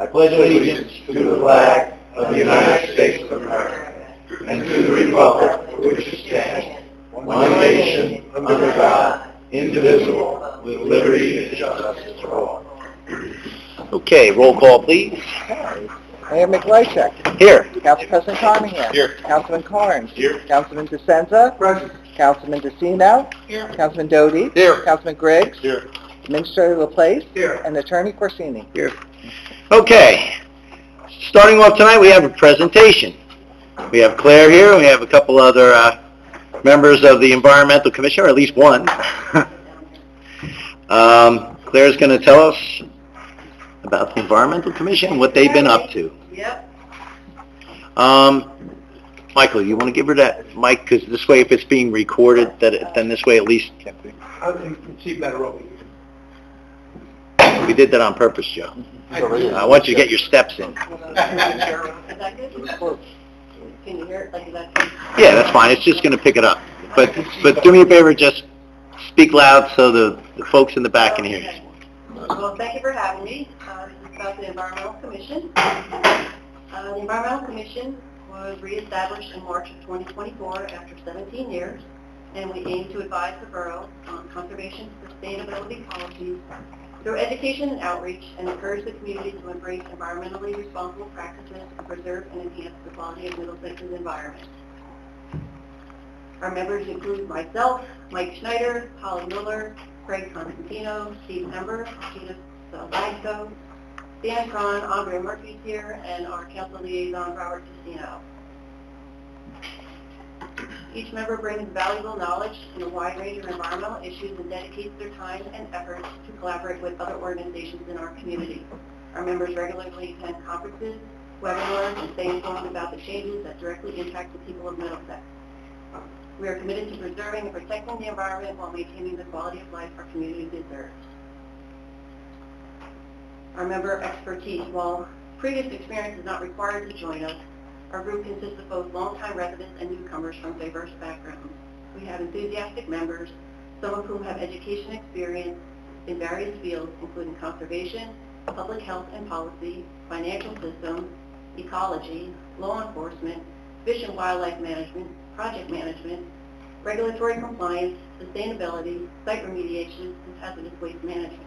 I pledge allegiance to the flag of the United States of America and to the republic for which it stands, one nation, under God, indivisible, with liberty and justice for all. Okay, roll call, please. Mayor McLeichek. Here. Council President Carnahan. Here. Councilman Carnes. Here. Councilman DeSenza. Present. Councilman DeCino. Here. Councilman Doty. Here. Councilman Griggs. Here. Administrator Laplace. Here. And Attorney Corsini. Here. Okay. Starting off tonight, we have a presentation. We have Claire here, and we have a couple other members of the Environmental Commission, or at least one. Claire's going to tell us about the Environmental Commission, what they've been up to. Yep. Michael, you want to give her that mic? Because this way, if it's being recorded, then this way at least... You can see better over here. We did that on purpose, Joe. I want you to get your steps in. Is that good? Can you hear it? Like, is that good? Yeah, that's fine. It's just going to pick it up. But do me a favor, just speak loud so the folks in the back can hear you. Okay. Well, thank you for having me. This is about the Environmental Commission. The Environmental Commission was reestablished in March of 2024 after 17 years, and we aim to advise the borough on conservation sustainability policies through education and outreach, and encourage the community to embrace environmentally responsible practices to preserve and enhance the quality of Middlesex's environment. Our members include myself, Mike Schneider, Holly Miller, Craig Constantino, Steve Ember, Gina Salvanco, Dan Cron, Andrea Murphy's here, and our council liaison, Robert Tessino. Each member brings valuable knowledge in a wide range of environmental issues and dedicates their time and efforts to collaborate with other organizations in our community. Our members regularly attend conferences, webinars, and stay informed about the changes that directly impact the people of Middlesex. We are committed to preserving and protecting the environment while maintaining the quality of life our community deserves. Our member expertise. While previous experience is not required to join us, our group consists of both longtime residents and newcomers from diverse backgrounds. We have enthusiastic members, some of whom have education experience in various fields, including conservation, public health and policy, financial systems, ecology, law enforcement, fish and wildlife management, project management, regulatory compliance, sustainability, site remediation, and hazardous waste management.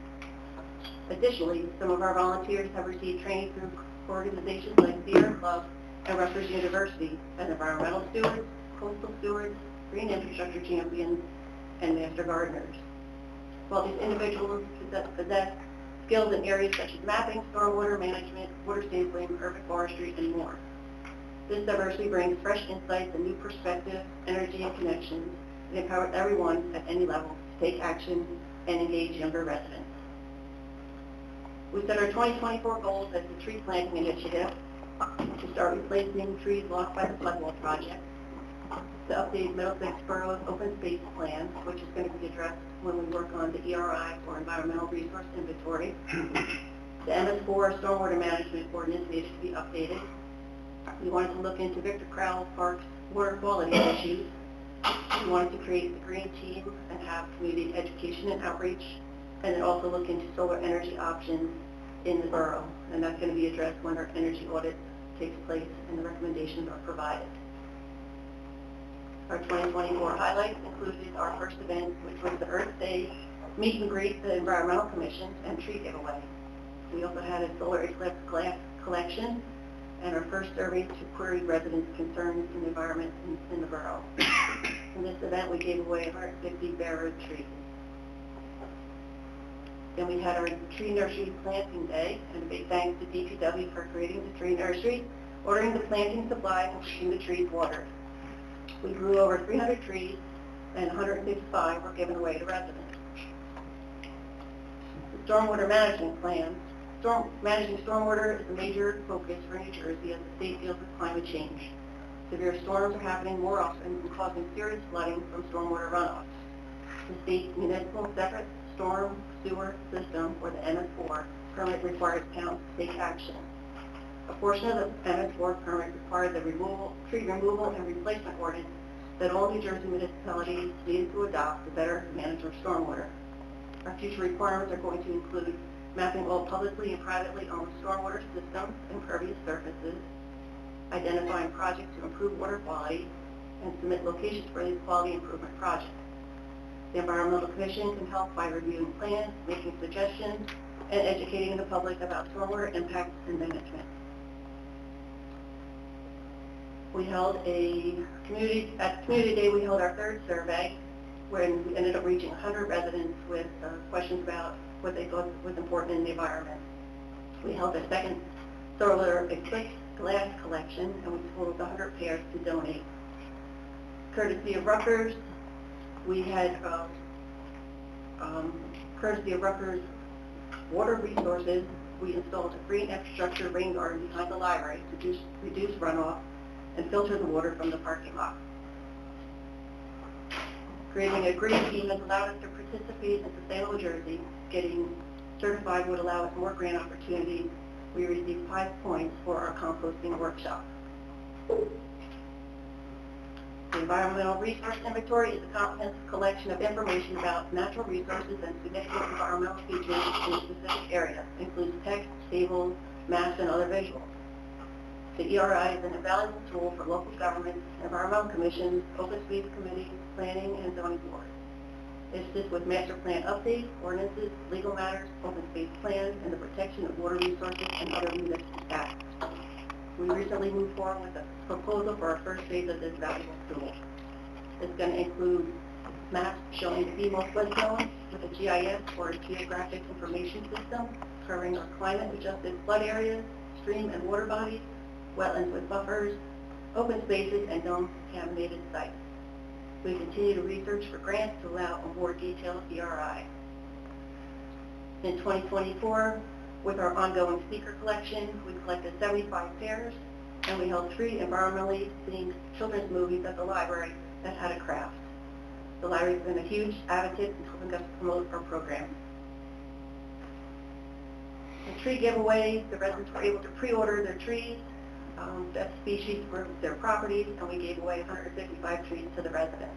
Additionally, some of our volunteers have received training through organizations like Sierra Club and Rutgers University as environmental stewards, coastal stewards, green infrastructure champions, and master gardeners. While these individuals possess skills in areas such as mapping, stormwater management, water sampling, urban forestry, and more. This diversity brings fresh insights and new perspectives, energy, and connections. It empowers everyone at any level to take action and engage younger residents. We set our 2024 goals as the tree planting initiative, to start replacing trees blocked by the floodwall project, to update Middlesex Borough's open space plan, which is going to be addressed when we work on the ERI, or Environmental Resource Inventory. The MS4 Stormwater Management Ordinance needed to be updated. We wanted to look into Victor Crowell Park's water quality issues. We wanted to create the green team and have community education and outreach, and then also look into solar energy options in the borough, and that's going to be addressed when our energy audit takes place and the recommendations are provided. Our 2024 highlights included our first event, which was the Earth Day meet and greet the Environmental Commission and tree giveaway. We also had a solar eclipse glass collection and our first survey to query residents' concerns in the environment in the borough. In this event, we gave away 150 bare trees. Then we had our tree nursery planting day, and a big thanks to DPW for creating the tree nursery, ordering the planting supplies, and keeping the trees watered. We grew over 300 trees, and 155 were given away to residents. The stormwater management plan. Managing stormwater is a major focus for New Jersey as the state deals with climate change. Severe storms are happening more often and causing serious flooding from stormwater runoff. The state's municipal separate storm sewer system, or the MS4, permit requires towns to take action. A portion of the MS4 permit requires the tree removal and replacement ordinance that all New Jersey municipalities need to adopt to better manage their stormwater. Our future requirements are going to include mapping all publicly and privately owned stormwater systems and impervious surfaces, identifying projects to improve water quality, and submit locations for these quality improvement projects. The Environmental Commission can help by reviewing plans, making suggestions, and educating the public about stormwater impacts and management. We held at Community Day, we held our third survey, when we ended up reaching 100 residents with questions about what they thought was important in the environment. We held a second solar eclipse glass collection, and we totaled 100 pairs to donate. Courtesy of Rutgers, we had, courtesy of Rutgers Water Resources, we installed a green infrastructure rain garden behind the library to reduce runoff and filter the water from the parking lot. Creating a green team has allowed us to participate in Sustainable Jersey. Getting certified would allow us more grant opportunities. We received 5 points for our composting workshop. The Environmental Resource Inventory is a comprehensive collection of information about natural resources and significant environmental features in specific areas. It includes text, tables, maps, and other visuals. The ERI is an invaluable tool for local governments, environmental commissions, open space committees, planning, and zoning boards. It assists with master plan updates, ordinances, legal matters, open space plans, and the protection of water resources and other municipal tasks. We recently moved forward with a proposal for our first phase of this valuable tool. It's going to include maps showing the most flood zones with a GIS or a geographic information system covering our climate-adjusted flood areas, stream and water bodies, wetlands with buffers, open spaces, and known contaminated sites. We continue to research for grants to allow a more detailed ERI. In 2024, with our ongoing speaker collection, we collected 75 pairs, and we held 3 environmentally themed children's movies at the library that had a craft. The library has been a huge advocate in helping us promote our program. The tree giveaway, the residents were able to pre-order their trees, best species for their properties, and we gave away 155 trees to the residents.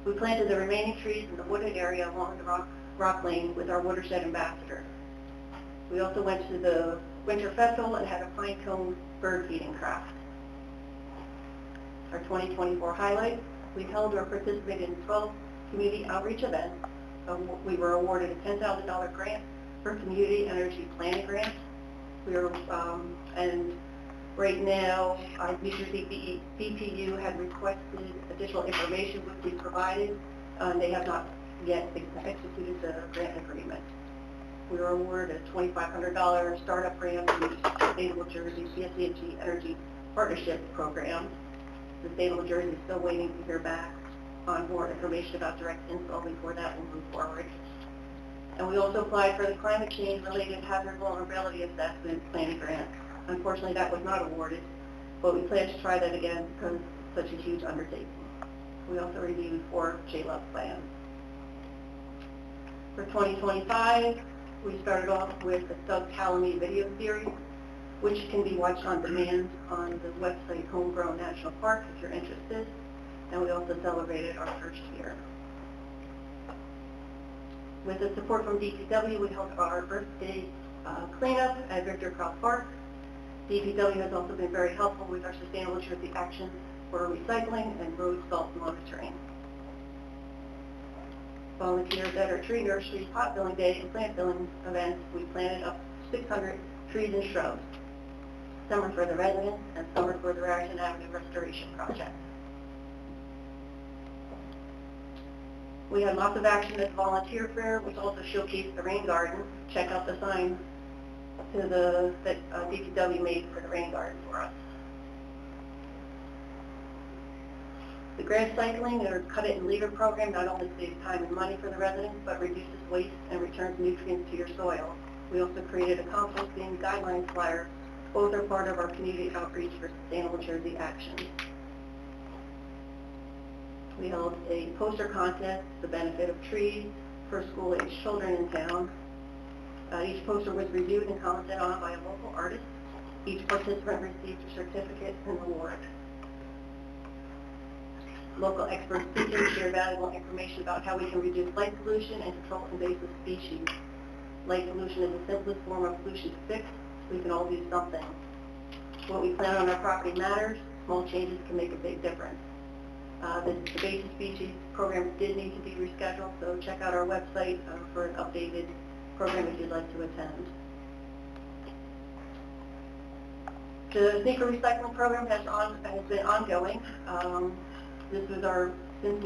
We planted the remaining trees in the wooded area along the Rock Lane with our watershed ambassador. We also went to the Winter Festival and had a pine cone bird feeding craft. Our 2024 highlights, we held or participated in 12 community outreach events. We were awarded a $10,000 grant for community energy planning grant. We are, and right now, New Jersey BPU had requested additional information which we provided. They have not yet executed the grant agreement. We were awarded a $2,500 startup grant from the Sustainable Jersey CSCG Energy Partnership Program. Sustainable Jersey is still waiting to hear back on more information about direct install before that will move forward. And we also applied for the climate change related hazard vulnerability assessment planning grant. Unfortunately, that was not awarded, but we plan to try that again because it's such a huge undertaking. We also reviewed 4 JLUB plans. For 2025, we started off with the Doug Calamy video series, which can be watched on demand on the website Homegrown National Park if you're interested. And we also celebrated our first year. With the support from DPW, we held our Earth Day cleanup at Victor Krauss Park. DPW has also been very helpful with our Sustainable Jersey actions for recycling and road salt monitoring. Volunteers at our tree nursery, pot filling day, and plant filling events, we planted up 600 trees and shrubs. Some are for the residents and some are for the Raritan Avenue Restoration Project. We had lots of action at the volunteer fair, which also showcased the rain garden. Check out the sign that DPW made for the rain garden for us. The grass cycling or cut it and leave it program not only saves time and money for the residents, but reduces waste and returns nutrients to your soil. We also created a composting guidelines flyer. Both are part of our community outreach for Sustainable Jersey actions. We held a poster contest, The Benefit of Trees, for school-aged children in town. Each poster was reviewed and commented on by a local artist. Each participant received a certificate and award. Local expert speakers share valuable information about how we can reduce light pollution and control invasive species. Light pollution is the simplest form of pollution to fix. We can all do something. What we plant on our property matters. Small changes can make a big difference. The basic species programs did need to be rescheduled, so check out our website for an updated program if you'd like to attend. The sneaker recycling program has been ongoing. This was since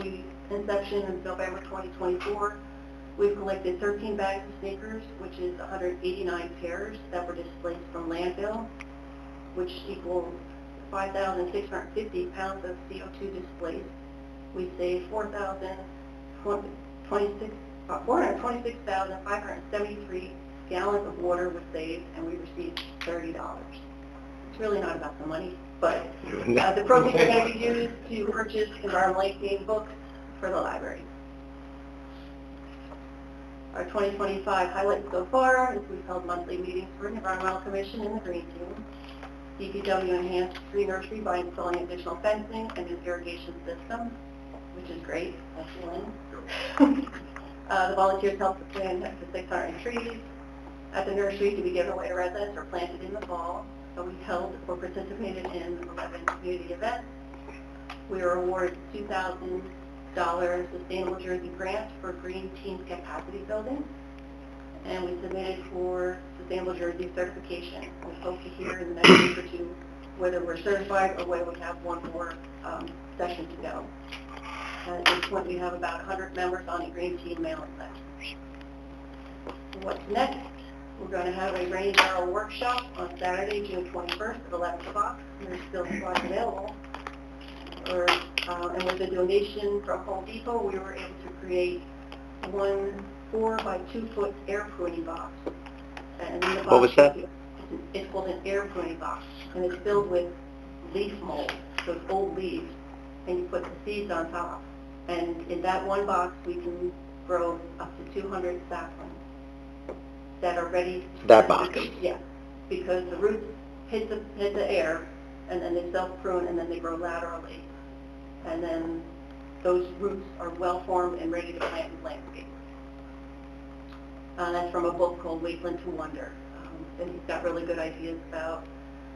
inception in November 2024. We've collected 13 bags of sneakers, which is 189 pairs that were displaced from landfill, which equals 5,650 pounds of CO2 displaced. We saved 426,573 gallons of water was saved, and we received $30. It's really not about the money, but the proceeds are going to be used to purchase environmentally themed books for the library. Our 2025 highlights so far is we've held monthly meetings for the Environmental Commission and the Green Team. DPW enhanced Tree Nursery by installing additional fencing and an irrigation system, which is great. Thank you, Lynn. The volunteers helped to plant up to 600 trees at the nursery to be given away to residents or planted in the fall. So we held or participated in 11 community events. We were awarded $2,000 Sustainable Jersey grant for Green Team's capacity building. And we submitted for Sustainable Jersey certification. We hope to hear in the next week or two whether we're certified or whether we have one more session to go. At this point, we have about 100 members on the Green Team mailing list. What's next? We're going to have a rain barrel workshop on Saturday, June 21st at 11 o'clock. There's still slots available. And with a donation from Home Depot, we were able to create one 4 by 2 foot air pruning box. And in the box, What was that? It's called an air pruning box, and it's filled with leaf mold, so it's old leaves, and you put the seeds on top. And in that one box, we can grow up to 200 saplings that are ready. That box? Yeah, because the roots hit the air, and then they self-prune, and then they grow laterally. And then those roots are well-formed and ready to plant in landscape. That's from a book called Wakeland to Wonder. And he's got really good ideas about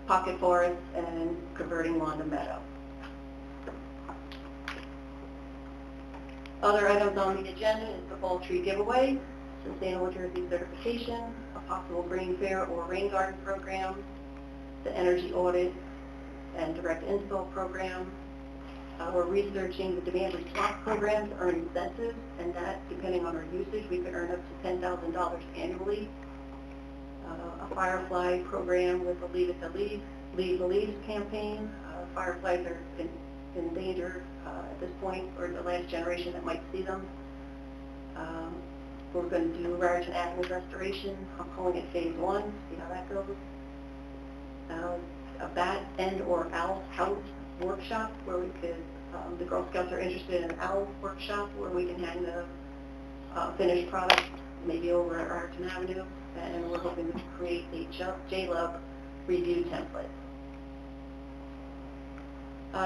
pocket forests and converting lawn to meadow. Other items on the agenda is the fall tree giveaway, Sustainable Jersey certification, a possible green fair or rain garden program, the energy audit and direct install program. We're researching the demand response program to earn incentives, and that, depending on our usage, we can earn up to $10,000 annually. A firefly program with the Leave the Leaves campaign. Fireflies are in danger at this point, or the last generation that might see them. We're going to do Raritan Avenue restoration. I'm calling it phase 1, see how that goes. A bat and or owl house workshop where we could, the Girl Scouts are interested in an owl workshop where we can hang the finished product maybe over at Raritan Avenue, and we're hoping to create a J-Love review template.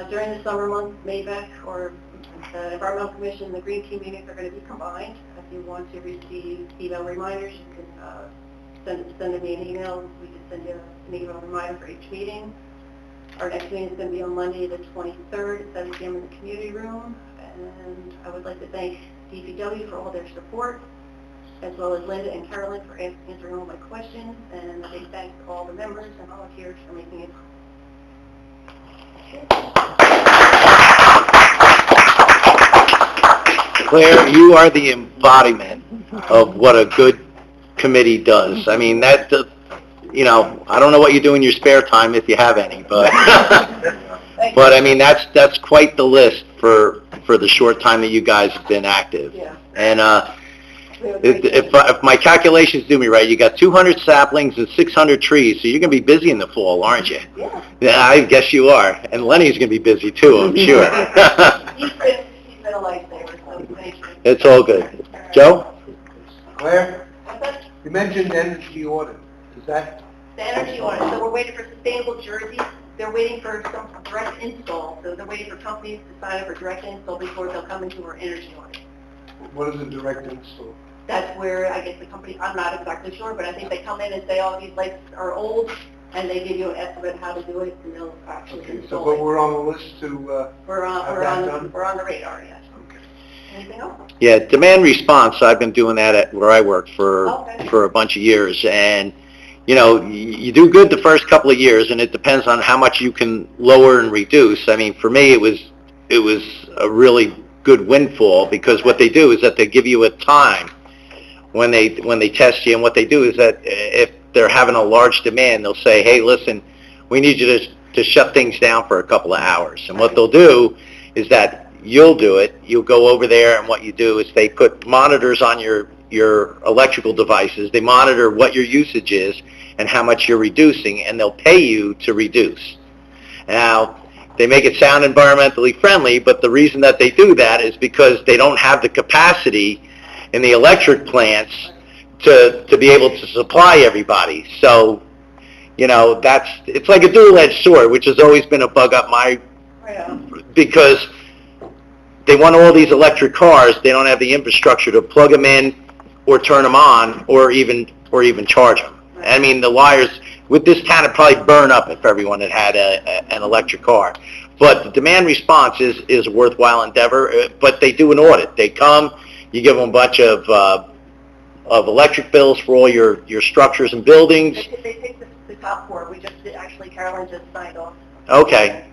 During the summer months, MAVEC or the Environmental Commission and the Green Team meetings are going to be combined. If you want to receive email reminders, you can send me an email. We can send you an email reminder for each meeting. Our next meeting is going to be on Monday the 23rd at 7 p.m. in the community room. And I would like to thank DPW for all their support, as well as Linda and Carolyn for answering all my questions. And a big thanks to all the members and volunteers for making it. Claire, you are the embodiment of what a good committee does. I mean, that, you know, I don't know what you do in your spare time, if you have any, but but I mean, that's quite the list for the short time that you guys have been active. Yeah. And if my calculations do me right, you got 200 saplings and 600 trees, so you're going to be busy in the fall, aren't you? Yeah. Yeah, I guess you are. And Lenny's going to be busy too, I'm sure. He's been a lifesaver, so thank you. It's all good. Joe? Claire, What's that? you mentioned energy audit. Is that? The energy audit, so we're waiting for Sustainable Jersey. They're waiting for some direct install, so they're waiting for companies to sign up for direct install before they'll come into our energy audit. What is a direct install? that's where I guess the company, I'm not exactly sure, but I think they come in and say, oh, these lights are old, and they give you an estimate how to do it, and they'll actually Okay, so install but it. we're on the list to, We're have that done? on the radar, yes. okay. Anything else? Yeah, demand response, I've been doing that at where I work Okay. for a bunch of years, and, you know, you do good the first couple of years, and it depends on how much you can lower and reduce. I mean, for me, it was a really good windfall, because what they do is that they give you a time when they test you, and what they do is that if they're having a large demand, they'll say, hey, listen, we need you to shut things down for a couple of hours. And what they'll do is that you'll do it. You'll go over there, and what you do is they put monitors on your electrical devices. They monitor what your usage is and how much you're reducing, and they'll pay you to reduce. Now, they make it sound environmentally friendly, but the reason that they do that is because they don't have the capacity in the electric plants to be able to supply everybody. So, you know, it's like a dual-edged sword, which has always been a bug up my, because they want all these electric cars, they don't have the infrastructure to plug them in or turn them on or even charge them. I mean, the wires with this town would probably burn up if everyone had an electric car. But the demand response is a worthwhile endeavor, but they do an audit. They come, you give them a bunch of electric bills for all your structures and buildings. They take the top four. We just did, actually, Carolyn just signed off. Okay.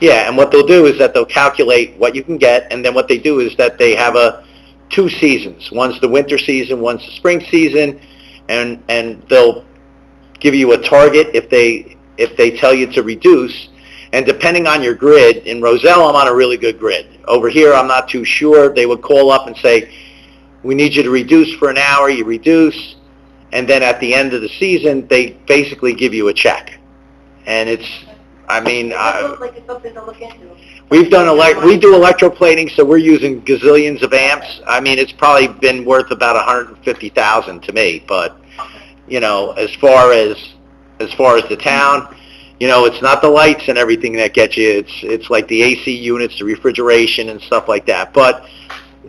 Yeah, and what they'll do is that they'll calculate what you can get, and then what they do is that they have two seasons. One's the winter season, one's the spring season, and they'll give you a target if they tell you to reduce. And depending on your grid, in Roselle, I'm on a really good grid. Over here, I'm not too sure. They would call up and say, we need you to reduce for an hour. You reduce, and then at the end of the season, they basically give you a check. And it's, I mean, It looks like it's something to look into. we do electroplating, so we're using gazillions of amps. I mean, it's probably been worth about $150,000 to me. But, you know, as far as the town, you know, it's not the lights and everything that get you. It's like the AC units, the refrigeration and stuff like that. But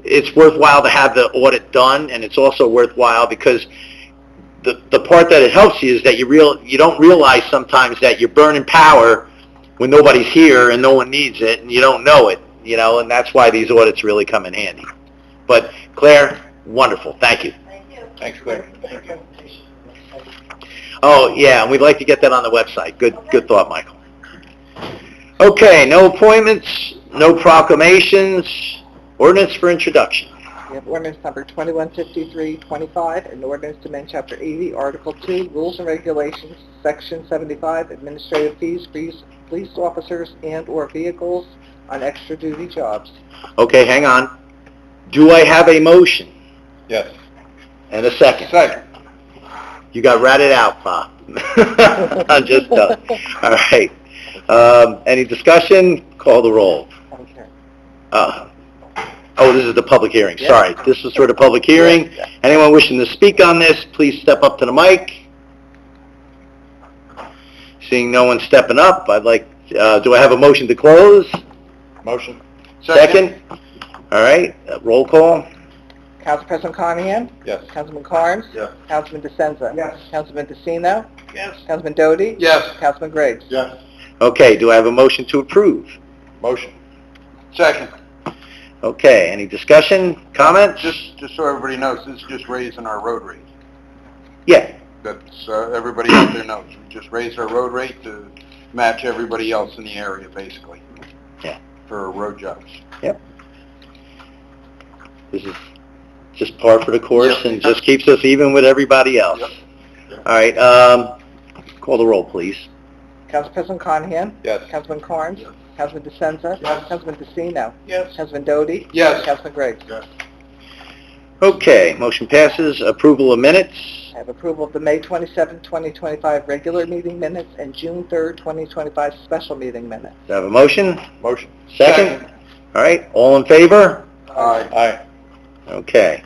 it's worthwhile to have the audit done, and it's also worthwhile because the part that it helps you is that you don't realize sometimes that you're burning power when nobody's here and no one needs it, and you don't know it, you know, and that's why these audits really come in handy. But Claire, wonderful. Thank you. Thank you. Thanks, Claire. Oh, yeah, and we'd like to get that on the website. Good thought, Michael. Okay, no appointments, no proclamations, ordinance for introduction. We have ordinance number 215325, an ordinance to amend Chapter 80, Article 2, Rules and Regulations, Section 75, Administrative Fees for police officers and/or vehicles on extra duty jobs. Okay, hang on. Do I have a motion? Yes. And a second? Second. You got ratted out, Pa. I'm just done. All right. Any discussion? Call the roll. Okay. This is the public hearing. Yeah. Sorry. This is for the public hearing. Yeah. Anyone wishing to speak on this, please step up to the mic. Seeing no one stepping up, I'd like, do I have a motion to close? Motion. Second? All right. Roll call. Council President Carnahan? Yes. Councilman Carnes? Yes. Councilman DeSenza? Yes. Councilman DeCino? Yes. Councilman Doty? Yes. Councilman Griggs? Yes. Okay. Do I have a motion to approve? Motion. Second. Okay. Any discussion, comments? Just so everybody knows, this is just raising our road rate. Yeah. That's, everybody out there knows. We just raised our road rate to match everybody else in the area, basically. Yeah. For road jobs. Yep. This is just par for the course Yep. and just keeps us even with everybody else. Yep. All right. Call the roll, please. Council President Carnahan? Yes. Councilman Carnes? Yes. Councilman DeSenza? Yes. Councilman DeCino? Yes. Councilman Doty? Yes. Councilman Griggs? Yes. Okay. Motion passes. Approval of minutes. I have approval of the May 27, 2025 regular meeting minutes and June 3, 2025 special meeting minutes. Do I have a motion? Motion. Second? All right. All in favor? Aye. Aye. Okay.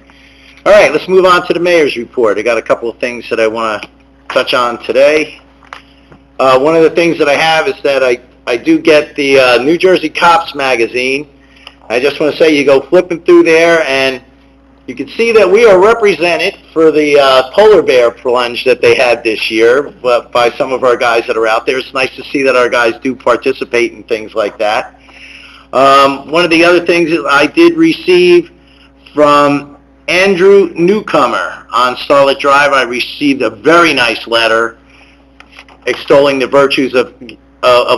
All right. Let's move on to the mayor's report. I got a couple of things that I want to touch on today. One of the things that I have is that I do get the New Jersey Cops magazine. I just want to say you go flipping through there and you can see that we are represented for the polar bear plunge that they had this year by some of our guys that are out there. It's nice to see that our guys do participate in things like that. One of the other things that I did receive from Andrew Newcomer on Starlet Drive, I received a very nice letter extolling the virtues of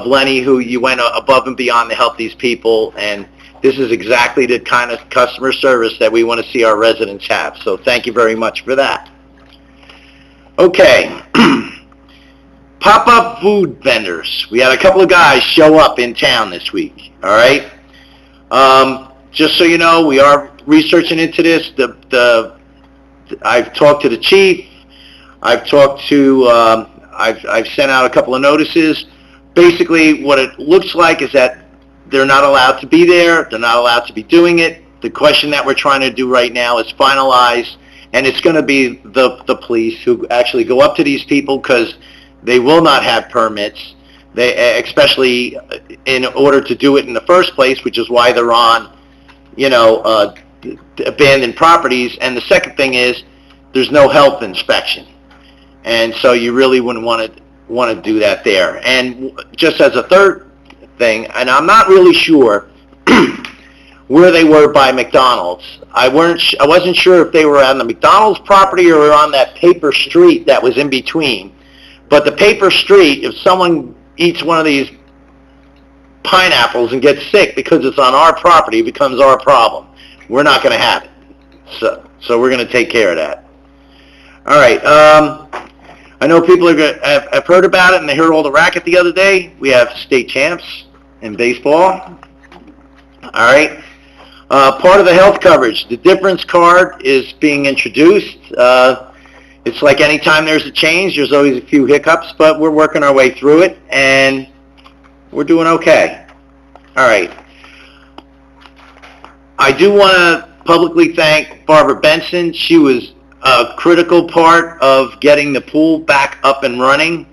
Lenny, who you went above and beyond to help these people, and this is exactly the kind of customer service that we want to see our residents have. So thank you very much for that. Okay. Pop-up food vendors. We had a couple of guys show up in town this week, all right? Just so you know, we are researching into this. I've talked to the chief. I've talked to, I've sent out a couple of notices. Basically, what it looks like is that they're not allowed to be there. They're not allowed to be doing it. The question that we're trying to do right now is finalize, and it's going to be the police who actually go up to these people because they will not have permits, especially in order to do it in the first place, which is why they're on, abandoned properties. And the second thing is there's no health inspection. And so you really wouldn't want to do that there. And just as a third thing, and I'm not really sure where they were by McDonald's. I wasn't sure if they were on the McDonald's property or on that paper street that was in between. But the paper street, if someone eats one of these pineapples and gets sick because it's on our property, it becomes our problem. We're not going to have it. So we're going to take care of that. All right. I know people have heard about it, and they heard all the racket the other day. We have state champs in baseball. All right. Part of the health coverage, the difference card is being introduced. It's like any time there's a change, there's always a few hiccups, but we're working our way through it, and we're doing okay. All right. I do want to publicly thank Barbara Benson. She was a critical part of getting the pool back up and running.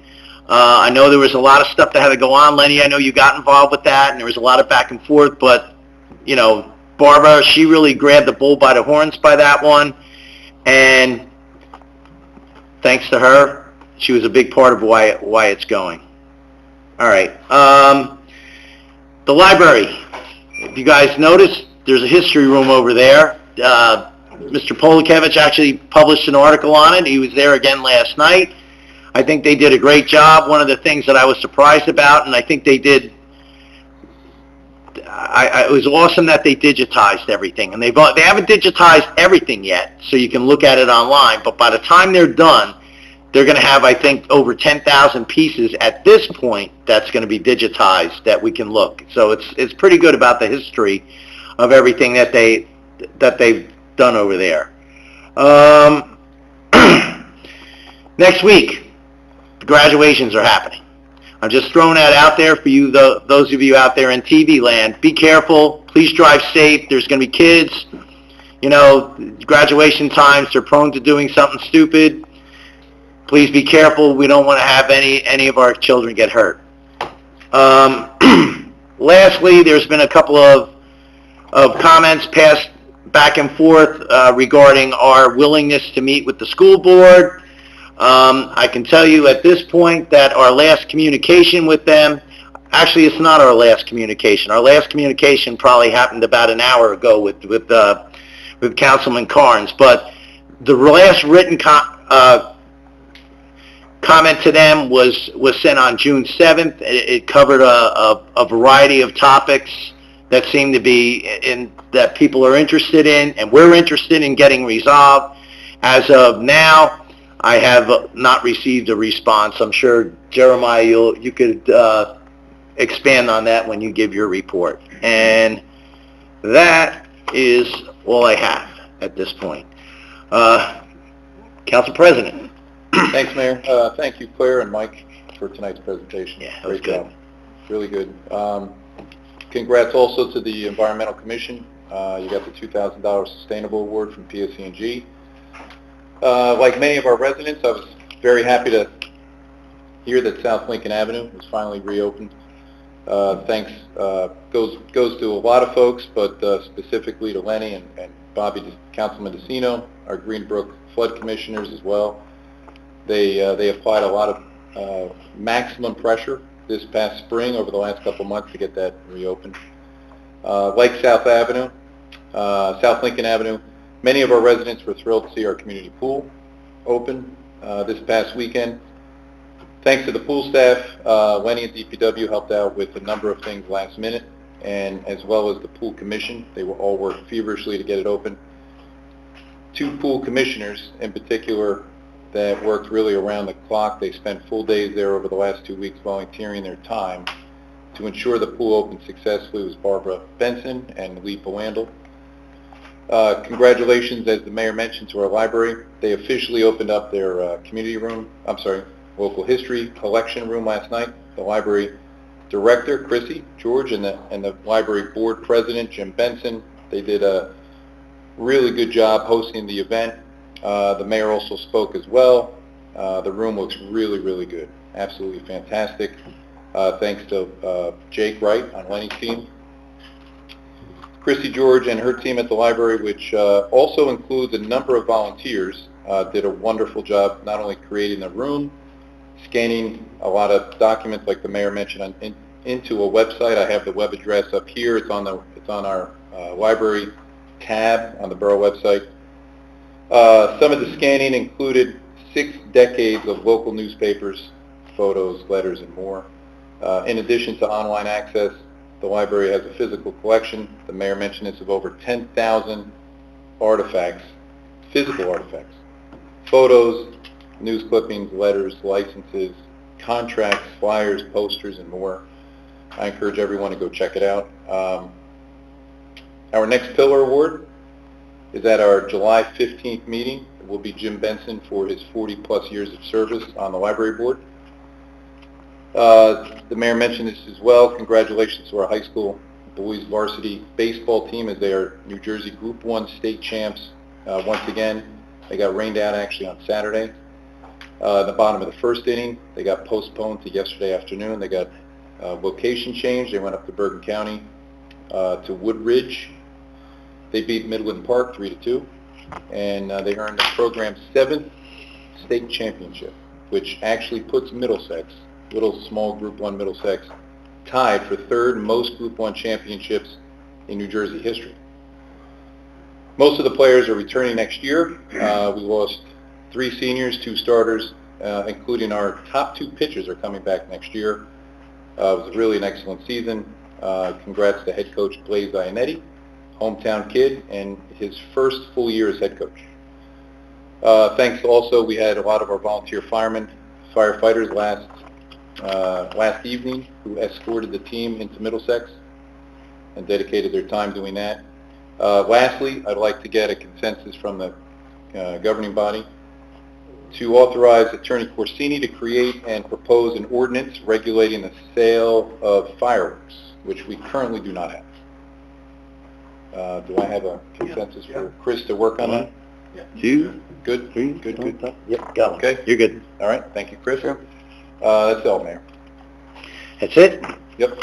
I know there was a lot of stuff that had to go on. Lenny, I know you got involved with that, and there was a lot of back and forth, but, Barbara, she really grabbed the bull by the horns by that one, and thanks to her, she was a big part of why it's going. All right. The library. If you guys noticed, there's a history room over there. Mr. Polakevich actually published an article on it. He was there again last night. I think they did a great job. One of the things that I was surprised about, and I think they did, it was awesome that they digitized everything. And they haven't digitized everything yet, so you can look at it online. But by the time they're done, they're going to have, I think, over 10,000 pieces at this point that's going to be digitized that we can look. So it's pretty good about the history of everything that they've done over there. Next week, the graduations are happening. I'm just throwing that out there for you, those of you out there in TV land. Be careful. Please drive safe. There's going to be kids. Graduation times, they're prone to doing something stupid. Please be careful. We don't want to have any of our children get hurt. Lastly, there's been a couple of comments passed back and forth regarding our willingness to meet with the school board. I can tell you at this point that our last communication with them, actually it's not our last communication. Our last communication probably happened about an hour ago with Councilman Carnes, but the last written comment to them was sent on June 7th. It covered a variety of topics that seem to be that people are interested in, and we're interested in getting resolved. As of now, I have not received a response. I'm sure, Jeremiah, you could expand on that when you give your report. And that is all I have at this point. Council President. Thanks, Mayor. Thank you, Claire and Mike, for tonight's presentation. Yeah, that was good. Job. Really good. Congrats also to the Environmental Commission. You got the $2,000 Sustainable Award from PSE&G. Like many of our residents, I was very happy to hear that South Lincoln Avenue was finally reopened. Thanks goes to a lot of folks, but specifically to Lenny and Councilman DeCino, our Greenbrook Flood Commissioners as well. They applied a lot of maximum pressure this past spring over the last couple months to get that reopened. Like South Lincoln Avenue, many of our residents were thrilled to see our community pool open this past weekend. Thanks to the pool staff, Lenny and DPW helped out with a number of things last minute, and as well as the pool commission. They will all work feverishly to get it open. 2 pool commissioners in particular that worked really around the clock. They spent full days there over the last 2 weeks volunteering their time to ensure the pool opened successfully. Was Barbara Benson and Lee Powandel. Congratulations, as the mayor mentioned, to our library. They officially opened up their local history collection room last night. The library director, Chrissy George, and the library board president, Jim Benson, they did a really good job hosting the event. The mayor also spoke as well. The room looks really, really good. Absolutely fantastic. Thanks to Jake Wright on Lenny's team. Chrissy George and her team at the library, which also includes a number of volunteers, did a wonderful job not only creating the room, scanning a lot of documents like the mayor mentioned into a website. I have the web address up here. It's on our library tab on the borough website. Some of the scanning included 6 decades of local newspapers, photos, letters, and more. In addition to online access, the library has a physical collection. The mayor mentioned this, of over 10,000 artifacts, physical artifacts, photos, news clippings, letters, licenses, contracts, flyers, posters, and more. I encourage everyone to go check it out. Our next Pillar Award is at our July 15th meeting. It will be Jim Benson for his 40-plus years of service on the library board. The mayor mentioned this as well. Congratulations to our high school boys varsity baseball team, as they are New Jersey Group 1 state champs once again. They got rained out actually on Saturday. The bottom of the first inning, they got postponed to yesterday afternoon. They got location change. They went up to Bergen County to Woodridge. They beat Midland Park 3-2, and they earned the program's 7th state championship, which actually puts Middlesex, little small Group 1 Middlesex, tied for 3rd most Group 1 championships in New Jersey history. Most of the players are returning next year. We lost 3 seniors, 2 starters, including our top 2 pitchers are coming back next year. It was really an excellent season. Congrats to head coach Blaze Ionetti, hometown kid, and his first full year as head coach. Thanks also, we had a lot of our volunteer firefighters last evening who escorted the team into Middlesex and dedicated their time doing that. Lastly, I'd like to get a consensus from the governing body to authorize Attorney Corsini to create and propose an ordinance regulating the sale of fireworks, which we currently do not have. Do I have a consensus for Chris to work on that? Yeah. 2, Good? 3, Good. Yep, got it. Okay. You're good. All right, thank you, Chris. That's all, Mayor. That's it? Yep.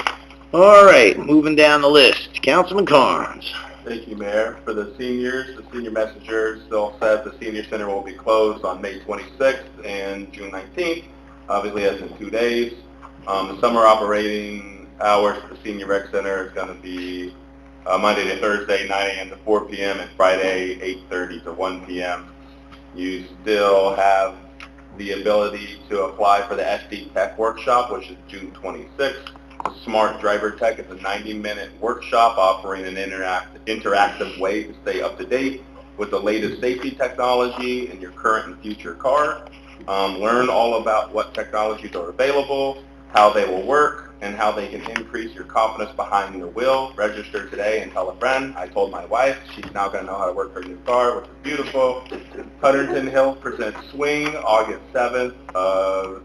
All right, moving down the list. Councilman Carnes. Thank you, Mayor. For the seniors, the senior messenger still said the senior center will be closed on May 26th and June 19th. Obviously, that's in 2 days. The summer operating hours for the senior rec center is going to be Monday to Thursday, 9 a.m. to 4 p.m. and Friday, 8:30 to 1 p.m. You still have the ability to apply for the SD Tech workshop, which is June 26th. The Smart Driver Tech is a 90-minute workshop offering an interactive way to stay up to date with the latest safety technology in your current and future car. Learn all about what technologies are available, how they will work, and how they can increase your confidence behind the wheel. Register today and tell a friend. I told my wife. She's now going to know how to work her new car, which is beautiful. Huntington Hills presents Swing August 7th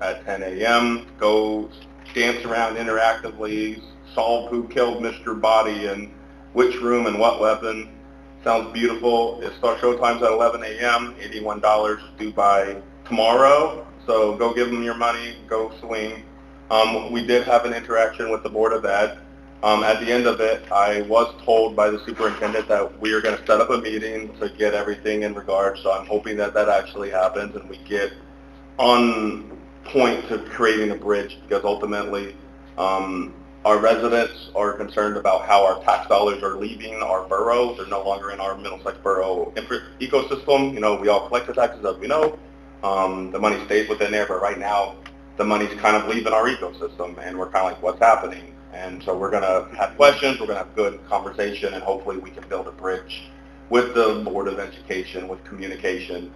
at 10 a.m. Go dance around interactively, solve who killed Mr. Body and which room and what weapon. Sounds beautiful. It starts showtimes at 11 a.m., $81 due by tomorrow. So go give them your money, go swing. We did have an interaction with the Board of Ed. At the end of it, I was told by the superintendent that we are going to set up a meeting to get everything in regard, so I'm hoping that that actually happens and we get on point to creating a bridge, because ultimately our residents are concerned about how our tax dollars are leaving our borough. They're no longer in our Middlesex Borough ecosystem. You know, we all collect the taxes, as we know. The money stays within there, but right now the money's kind of leaving our ecosystem, and we're kind of like, what's happening? And so we're going to have questions, we're going to have good conversation, and hopefully we can build a bridge with the Board of Education, with communication,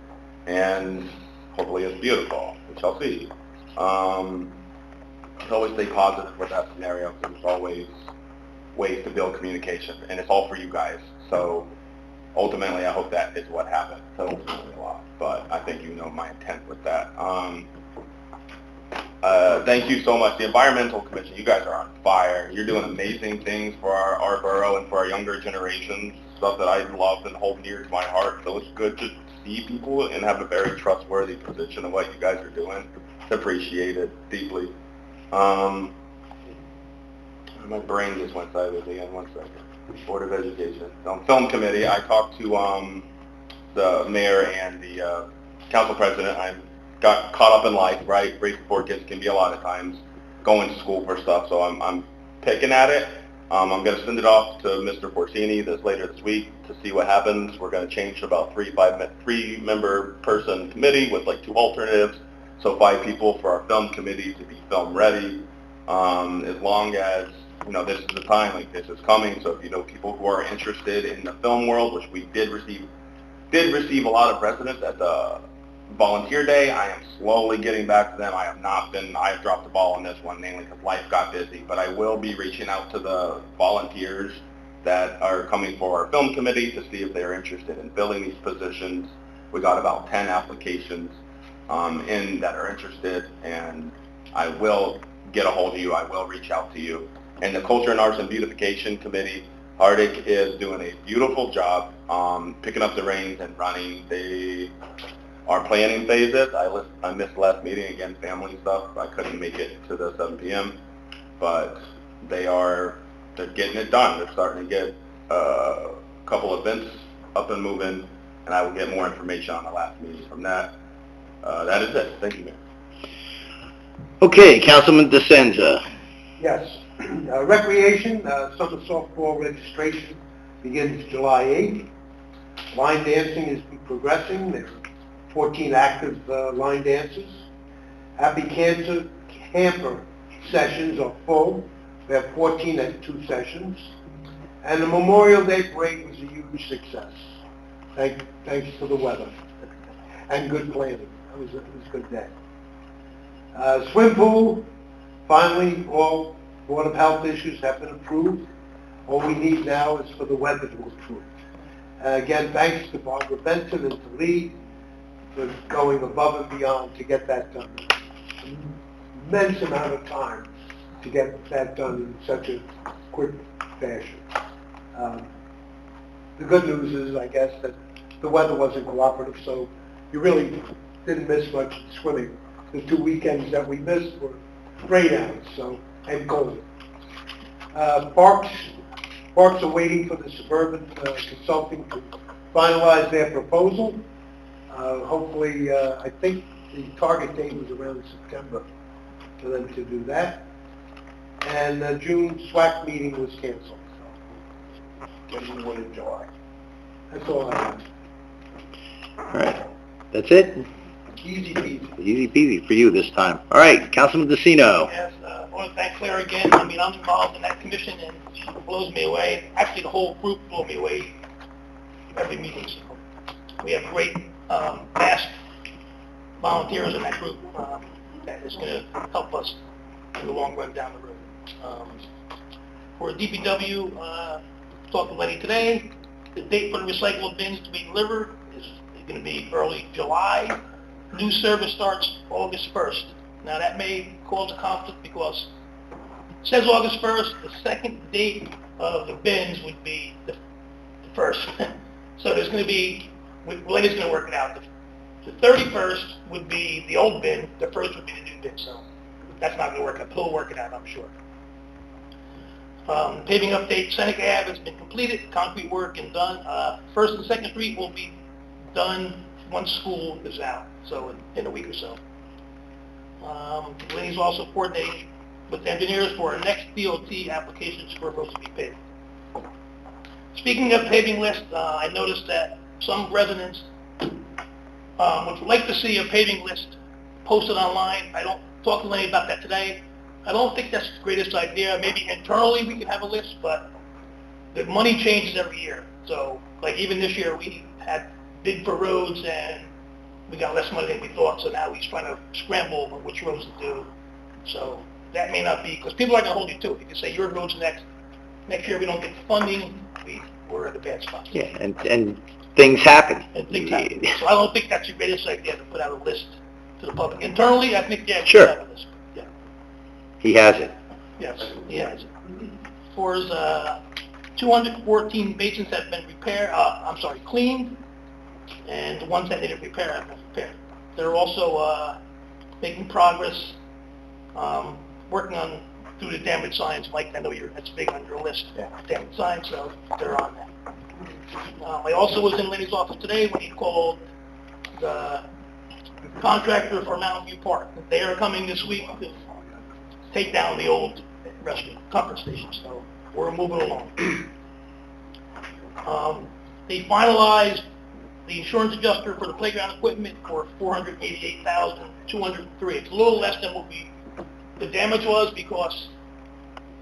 and hopefully it's beautiful. We shall see. Always stay positive with that scenario, because there's always ways to build communication, and it's all for you guys. So ultimately, I hope that is what happened. So ultimately a lot, but I think you know my intent with that. Thank you so much. The Environmental Commission, you guys are on fire. You're doing amazing things for our borough and for our younger generations, stuff that I love and hold near to my heart. So it's good to see people and have a very trustworthy position of what you guys are doing. It's appreciated deeply. My brain just went sideways again. 1 second. Board of Education. Film Committee, I talked to the mayor and the council president. I got caught up in life, right? Raising 4 kids can be a lot of times, going to school for stuff, so I'm picking at it. I'm going to send it off to Mr. Porcini later this week to see what happens. We're going to change to about 3-member person committee with like 2 alternatives, so 5 people for our film committee to be film ready. As long as, you know, this is the time, like this is coming, so if you know people who are interested in the film world, which we did receive a lot of residents at the volunteer day. I am slowly getting back to them. I have dropped the ball on this one, mainly because life got busy, but I will be reaching out to the volunteers that are coming for our film committee to see if they're interested in filling these positions. We got about 10 applications that are interested, and I will get a hold of you. I will reach out to you. And the Culture and Arts and Beautification Committee, Hardik is doing a beautiful job picking up the reins and running. They are planning phases. I missed last meeting, again, family stuff. I couldn't make it to the 7 p.m., but they're getting it done. They're starting to get a couple events up and moving, and I will get more information on the last meeting from that. That is it. Thank you, Mayor. Okay, Councilman DeSenza. Yes. Recreation, summer softball registration begins July 8th. Line dancing is progressing. There are 14 active line dancers. Happy Cancer Camper sessions are full. We have 14 at 2 sessions. And the Memorial Day parade was a huge success. Thanks to the weather and good planning. It was a good day. Swim pool, finally, all Board of Health issues have been approved. All we need now is for the weather to improve. Again, thanks to Barbara Benson and to Lee for going above and beyond to get that done. An immense amount of time to get that done in such a quick fashion. The good news is, I guess, that the weather wasn't cooperative, so you really didn't miss much swimming. The 2 weekends that we missed were rain out, and cold. Parks are waiting for the Suburban Consulting to finalize their proposal. Hopefully, I think the target date was around September for them to do that. And the June SWAC meeting was canceled. So, getting one in July. That's all I have. All right, that's it? Easy peasy. Easy peasy for you this time. All right, Councilman DeCino. Yes, I want to thank Claire again. I mean, I'm involved in that commission, and she blows me away. Actually, the whole group blew me away every meeting. So we have great, vast volunteers in that group that is going to help us in the long run down the road. For DPW, talked to Lenny today. The date for the recyclable bins to be delivered is going to be early July. New service starts August 1st. Now that may cause a conflict because it says August 1st, the second date of the bins would be the 1st. So there's going to be, Lenny's going to work it out. The 31st would be the old bin, the 1st would be the new bin. So that's not going to work out. He'll work it out, I'm sure. Paving update, Seneca Ave has been completed, concrete work and done. First and Second Street will be done once school is out, so in a week or so. Lenny's also coordinating with engineers for our next DOT applications for roads to be paved. Speaking of paving list, I noticed that some residents would like to see a paving list posted online. I don't talk to Lenny about that today. I don't think that's the greatest idea. Maybe internally we could have a list, but the money changes every year. So, like even this year, we had bid for roads and we got less money than we thought. So now he's trying to scramble over which roads to do. So that may not be, because people are going to hold you to it. You can say your road's next. Next year we don't get the funding, we're at a bad spot. Yeah, and things happen. And things happen. So I don't think that's the greatest idea to put out a list to the public. Internally, I think, yeah, we Sure. should have a list. Yeah. He has it. Yes, he has it. As far as 214 basins have been cleaned, and the ones that needed repair have been repaired. They're also making progress, working on through the damaged signs. Mike, I know that's big on your list. Yeah. Damaged signs, so they're on that. I also was in Lenny's office today when he called the contractor for Mountain View Park. They are coming this week to take down the old restaurant comfort station, so we're moving along. They finalized the insurance adjuster for the playground equipment for $488,203. It's a little less than what the damage was because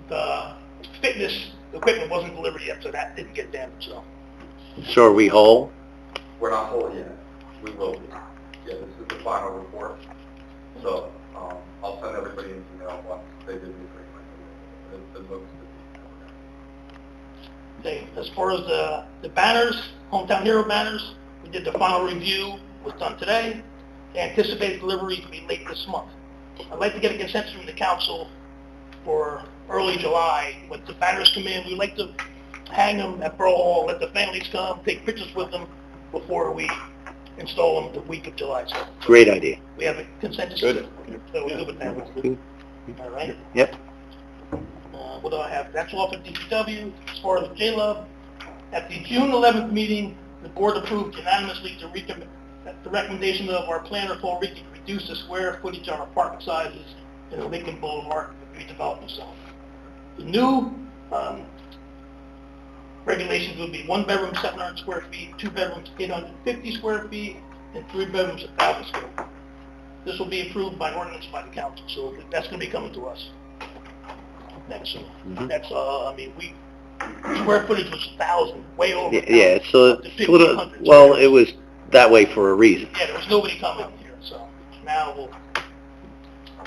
the fitness equipment wasn't delivered yet, so that didn't get damaged. So are we whole? We're not whole yet. We will be. Yeah, this is the final report. So I'll send everybody an email once they give me the looks. Okay, as far as the banners, Hometown Hero banners, we did the final review, was done today. The anticipated delivery to be late this month. I'd like to get a consensus from the council for early July. When the banners come in, we'd like to hang them at Borough Hall, let the families come, take pictures with them before we install them the week of July. So Great idea. we have a consensus. Good. So we're good with that. All right. Yep. What do I have? That's all for DPW. As far as J-Love, at the June 11th meeting, the board approved unanimously to the recommendation of our planner, Paul Ricky, to reduce the square footage on apartment sizes in the Lincoln Boulevard redevelopment zone. The new regulations will be 1 bedroom 700 square feet, 2 bedrooms 850 square feet, and 3 bedrooms 1,000 square feet. This will be approved by ordinance by the council, so that's going to be coming to us next year. That's square footage was 1,000, way over. Yeah, so to it's a little, 1,500. well, it was that way for a reason. Yeah, there was nobody coming here, so now we'll,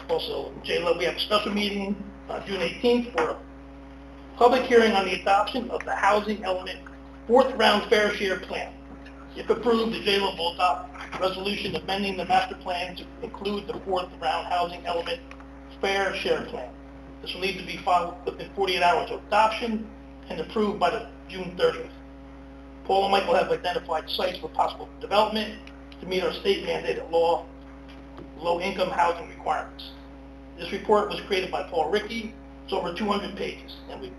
also, J-Lo, we have a special meeting on June 18th for a public hearing on the adoption of the housing element fourth round fair share plan. If approved, the J-Lo will adopt a resolution amending the master plan to include the fourth round housing element fair share plan. This will need to be filed within 48 hours of adoption and approved by the June 30th. Paul and Michael have identified sites for possible development to meet our state mandated low-income housing requirements. This report was created by Paul Ricky. It's over 200 pages, and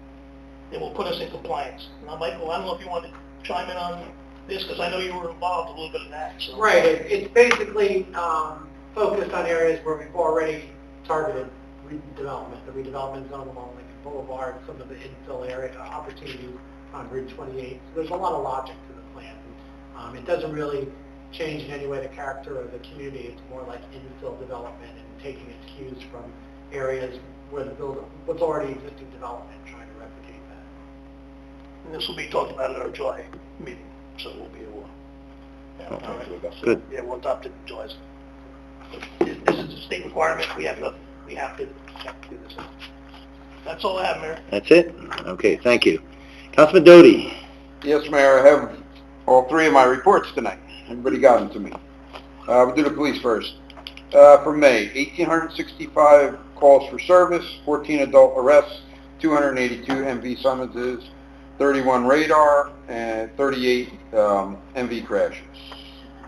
it will put us in compliance. Now, Michael, I don't know if you want to chime in on this, because I know you were involved a little bit in that. So. Right. It's basically focused on areas where we've already targeted redevelopment, the redevelopment zone along Lincoln Boulevard, some of the infill area opportunities on Route 28. So there's a lot of logic to the plan. It doesn't really change in any way the character of the community. It's more like infill development and taking its cues from areas where what's already existing development, trying to replicate that. And this will be talked about at our July meeting, so we'll be able to. Okay. All right. Good. Yeah, we'll adopt it in July. This is a state requirement. We have to do this. That's all I have, Mayor. That's it? Okay, thank you. Councilman Doty. Yes, Mayor, I have all three of my reports tonight. Everybody got them to me. We'll do the police first. For May, 1,865 calls for service, 14 adult arrests, 282 MV summonses, 31 radar, and 38 MV crashes.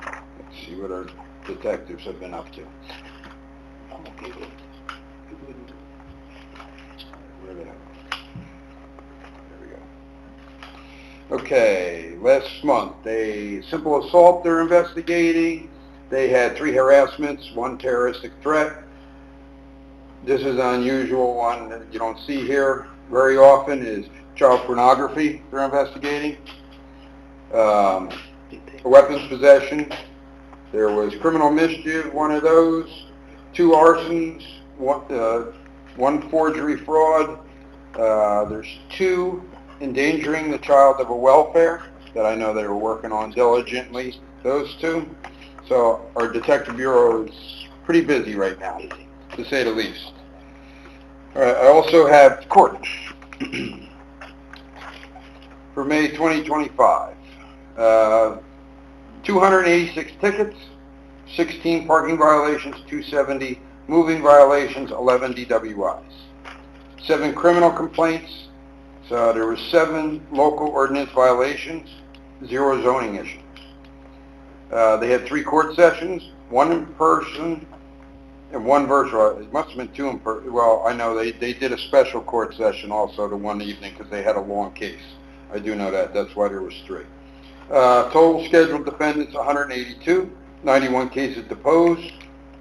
Let's see what our detectives have been up to. I'm okay with it. Where are they at? Okay, last month, a simple assault they're investigating. They had 3 harassments, 1 terroristic threat. This is an unusual one that you don't see here very often, is child pornography they're investigating. Weapons possession. There was criminal mischief, 1 of those. 2 arsons, 1 forgery fraud. There's 2 endangering the child of a welfare that I know they were working on diligently, those 2. So our detective bureau is pretty busy right now, to say the least. All right, I also have court for May 2025. 286 tickets, 16 parking violations, 270 moving violations, 11 DWIs. 7 criminal complaints. So there were 7 local ordinance violations, 0 zoning issues. They had 3 court sessions, 1 in person and 1 virtual. It must have been 2 in person. Well, I know they did a special court session also the one evening because they had a long case. I do know that. That's why there was 3. Total scheduled defendants 182, 91 cases deposed,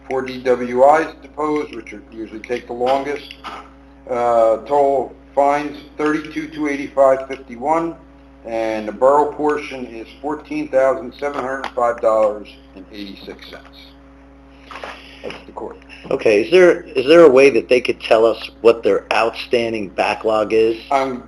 4 DWIs deposed, which usually take the longest. Total fines 32,285.51, and the borough portion is $14,705.86. That's the court. Okay, is there a way that they could tell us what their outstanding backlog is? I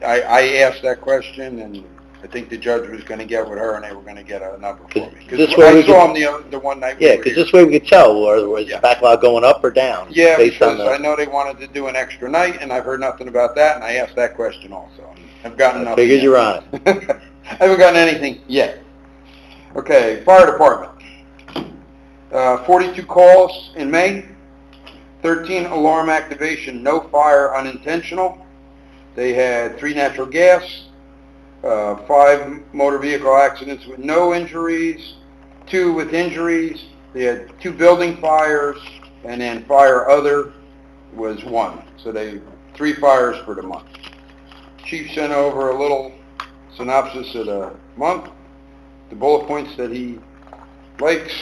asked that question, and I think the judge was going to get with her, and they were going to get a number for me. Because I saw him the one night. Yeah, because this way we could tell, or is the backlog going up or down? Yeah, because I know they wanted to do an extra night, and I've heard nothing about that, and I asked that question also. I've gotten nothing. Figured you're on it. I haven't gotten anything yet. Okay, fire department. 42 calls in May, 13 alarm activation, no fire unintentional. They had 3 natural gas, 5 motor vehicle accidents with no injuries, 2 with injuries. They had 2 building fires, and then fire other was 1. So 3 fires for the month. Chief sent over a little synopsis of the month, the bullet points that he likes.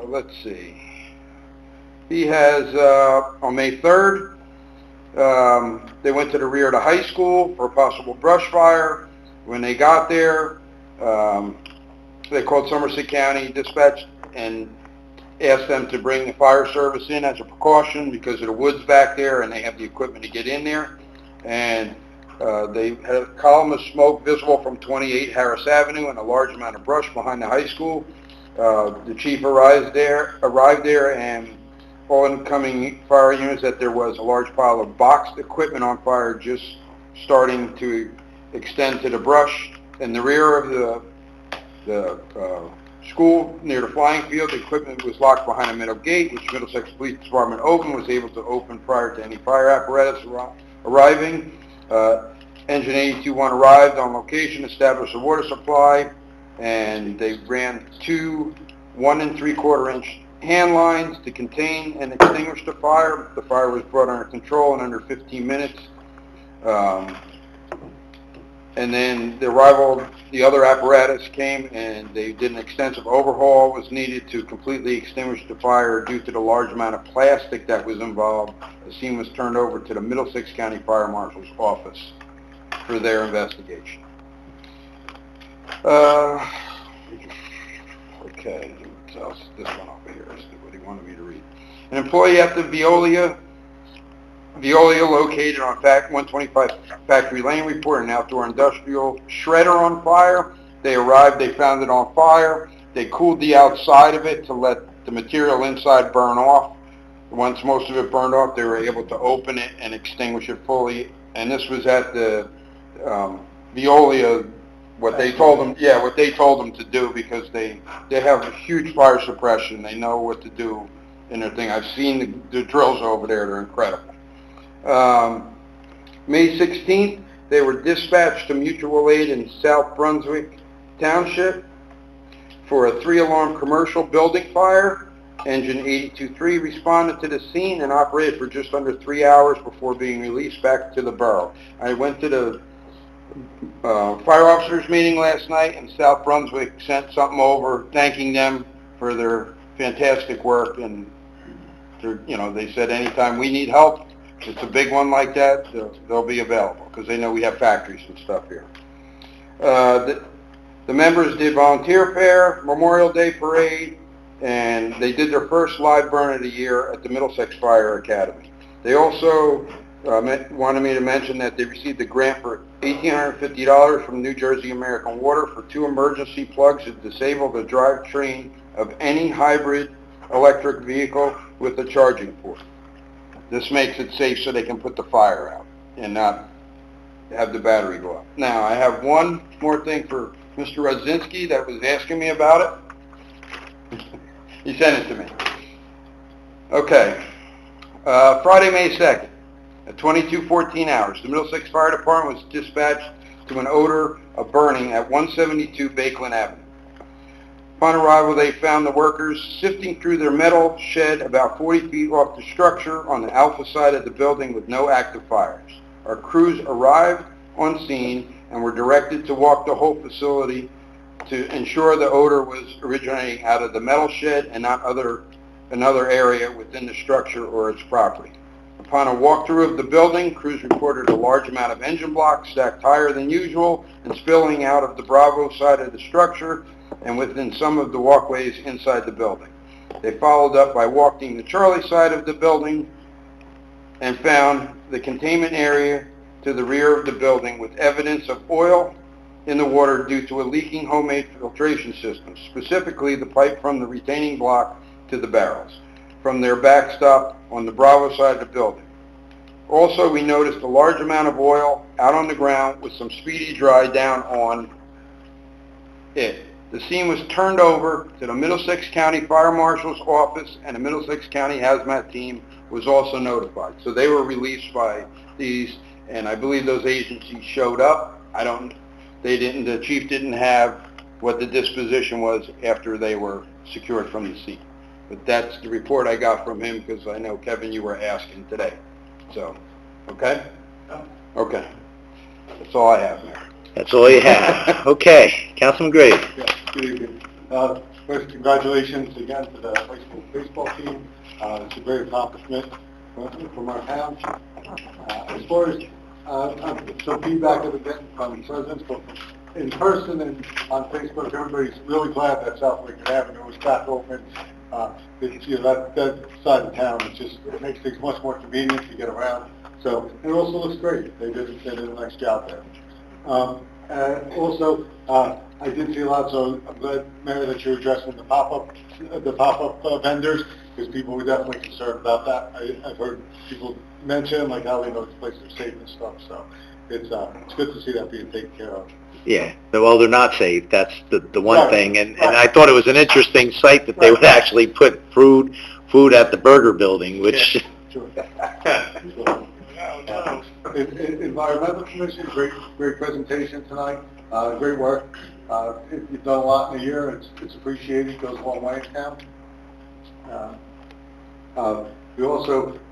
Let's see. He has, on May 3rd, they went to the rear of the high school for a possible brush fire. When they got there, they called Somerset County Dispatch and asked them to bring the fire service in as a precaution because of the woods back there, and they have the equipment to get in there. And they had a column of smoke visible from 28 Harris Avenue and a large amount of brush behind the high school. The chief arrived there, and all incoming fire units that there was a large pile of boxed equipment on fire just starting to extend to the brush. In the rear of the school near the flying field, the equipment was locked behind a metal gate, which Middlesex Police Department was able to open prior to any fire apparatus arriving. Engine 821 arrived on location, established a water supply, and they ran 2 1 3/4 inch hand lines to contain and extinguish the fire. The fire was brought under control in under 15 minutes. And then the arrival of the other apparatus came, and they did an extensive overhaul was needed to completely extinguish the fire due to the large amount of plastic that was involved. The scene was turned over to the Middlesex County Fire Marshal's office for their investigation. Okay, what else? This one over here is what he wanted me to read. An employee at the Veolia located on 125 Factory Lane report an outdoor industrial shredder on fire. They arrived, they found it on fire. They cooled the outside of it to let the material inside burn off. Once most of it burned off, they were able to open it and extinguish it fully. And this was at the Veolia, what they told them to do, because they have a huge fire suppression. They know what to do in their thing. I've seen the drills over there. They're incredible. May 16th, they were dispatched to mutual aid in South Brunswick Township for a 3-alarm commercial building fire. Engine 82-3 responded to the scene and operated for just under 3 hours before being released back to the borough. I went to the fire officers meeting last night, and South Brunswick sent something over thanking them for their fantastic work, and they said anytime we need help, if it's a big one like that, they'll be available, because they know we have factories and stuff here. The members did volunteer fair, Memorial Day parade, and they did their first live burn of the year at the Middlesex Fire Academy. They also wanted me to mention that they received a grant for $1,850 from New Jersey American Water for 2 emergency plugs to disable the drivetrain of any hybrid electric vehicle with a charging port. This makes it safe so they can put the fire out and not have the battery go up. Now, I have one more thing for Mr. Rodzinski that was asking me about it. He sent it to me. Okay. Friday, May 2nd, at 22:14 hours, the Middlesex Fire Department was dispatched to an odor of burning at 172 Bakeland Avenue. Upon arrival, they found the workers sifting through their metal shed about 40 feet off the structure on the alpha side of the building with no active fires. Our crews arrived on scene and were directed to walk the whole facility to ensure the odor was originating out of the metal shed and not another area within the structure or its property. Upon a walkthrough of the building, crews reported a large amount of engine blocks stacked higher than usual and spilling out of the Bravo side of the structure and within some of the walkways inside the building. They followed up by walking the Charlie side of the building and found the containment area to the rear of the building with evidence of oil in the water due to a leaking homemade filtration system, specifically the pipe from the retaining block to the barrels, from their backstop on the Bravo side of the building. Also, we noticed a large amount of oil out on the ground with some speedy dry down on it. The scene was turned over to the Middlesex County Fire Marshal's office, and the Middlesex County Hazmat team was also notified. So they were released by these, and I believe those agencies showed up. The chief didn't have what the disposition was after they were secured from the scene. But that's the report I got from him, because I know, Kevin, you were asking today. So, okay? Okay. That's all I have, Mayor. That's all you have. Okay, Councilman Gray. Yes, good evening. First, congratulations again to the high school baseball team. It's a great accomplishment from our town. As far as some feedback that we're getting from residents, both in person and on Facebook, everybody's really glad that South Lincoln Avenue was back open. That side of town, it makes things much more convenient to get around. So it also looks great. They did a nice job there. Also, I did see a lot, so I'm glad, Mayor, that you're addressing the pop-up vendors, because people were definitely concerned about that. I've heard people mention like how they know the places are safe and stuff. So it's good to see that being taken care of. Yeah, well, they're not safe. That's the one Right, thing, and right. I thought it was an interesting sight that they would actually put food at the burger building, which. Yeah, sure. Environmental Commission, great presentation tonight. Great work. You've done a lot in a year. It's appreciated. It goes a long way in town. I've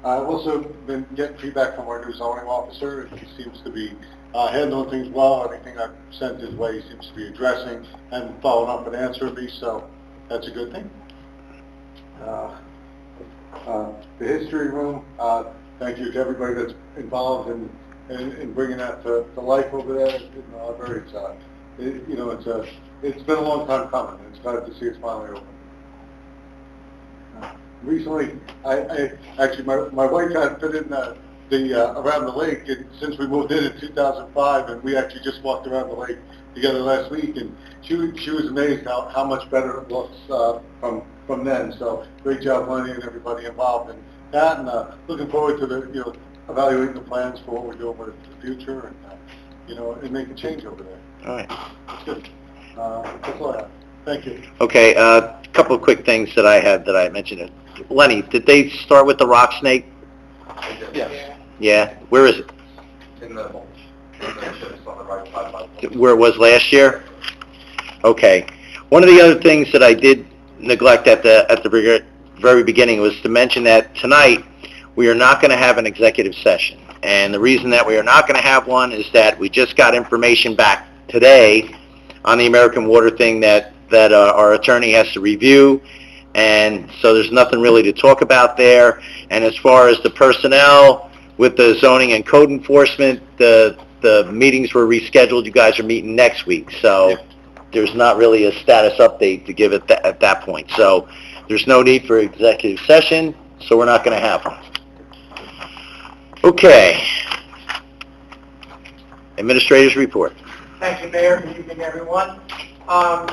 also been getting feedback from our new zoning officer. He seems to be handling things well. Everything I've sent his way, he seems to be addressing and following up and answering me. So that's a good thing. The history room. Thank you to everybody that's involved in bringing that to life over there. It's been a long time coming. It's glad to see it's finally open. Recently, my wife had put in around the lake, and since we moved in 2005, and we actually just walked around the lake together last week, and she was amazed how much better it looks from then. So great job, Lenny, and everybody involved in that, and looking forward to evaluating the plans for what we're doing with the future, and make a change over there. All right. It's good. That's all I have. Thank you. Okay, a couple of quick things that I had mentioned. Lenny, did they start with the rock snake? Yes. Yeah. Where is it? In the mulch. In the chips on the right side by the mulch. Where it was last year? Okay. One of the other things that I did neglect at the very beginning was to mention that tonight, we are not going to have an executive session. And the reason that we are not going to have one is that we just got information back today on the American Water thing that our attorney has to review, and so there's nothing really to talk about there. And as far as the personnel with the zoning and code enforcement, the meetings were rescheduled. You guys are meeting next week, so there's not really a status update to give at that point. So there's no need for executive session, so we're not going to have one. Okay. Administrator's report. Thank you, Mayor. Good evening, everyone.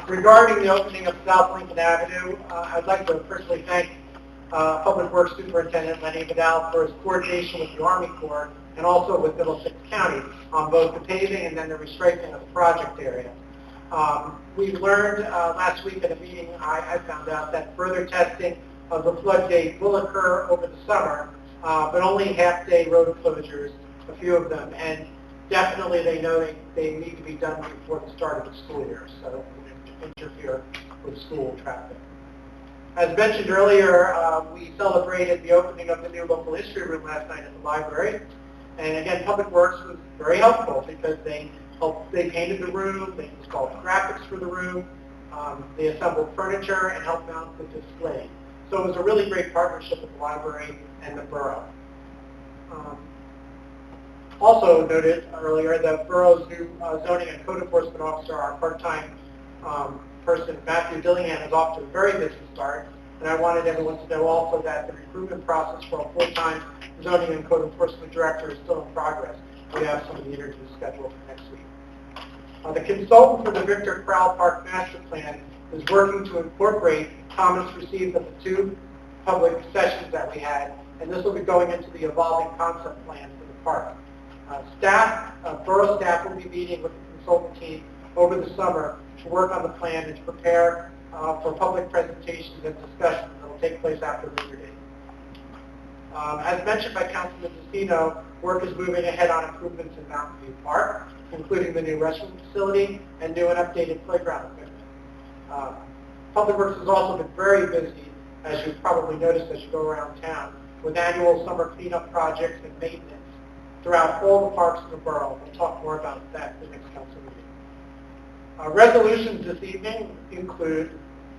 Regarding the opening of South Lincoln Avenue, I'd like to personally thank Public Works Superintendent Lenny Vidal for his coordination with the Army Corps and also with Middlesex County on both the paving and then the restriping of the project area. We learned last week at a meeting, I found out that further testing of the floodgate will occur over the summer, but only half-day road closures, a few of them, and definitely they know they need to be done before the start of the school year, so it wouldn't interfere with school traffic. As mentioned earlier, we celebrated the opening of the new local history room last night at the library, and again, Public Works was very helpful because they painted the room, they installed graphics for the room, they assembled furniture and helped mount the display. So it was a really great partnership with the library and the borough. Also noted earlier, the borough's new zoning and code enforcement officer, our part-time person, Matthew Dillingham, is off to a very busy start. And I wanted everyone to know also that the recruitment process for a full-time zoning and code enforcement director is still in progress. We have some of the interviews scheduled for next week. The consultant for the Victor Crowell Park Master Plan is working to incorporate comments received at the 2 public sessions that we had, and this will be going into the evolving concept plan for the park. Borough staff will be meeting with the consultant team over the summer to work on the plan and to prepare for public presentations and discussions that will take place after Labor Day. As mentioned by Councilman Destino, work is moving ahead on improvements in Mountain View Park, including the new restroom facility and new and updated playground equipment. Public Works has also been very busy, as you've probably noticed as you go around town, with annual summer cleanup projects and maintenance throughout all the parks in the borough. We'll talk more about that in the next council meeting. Resolutions this evening include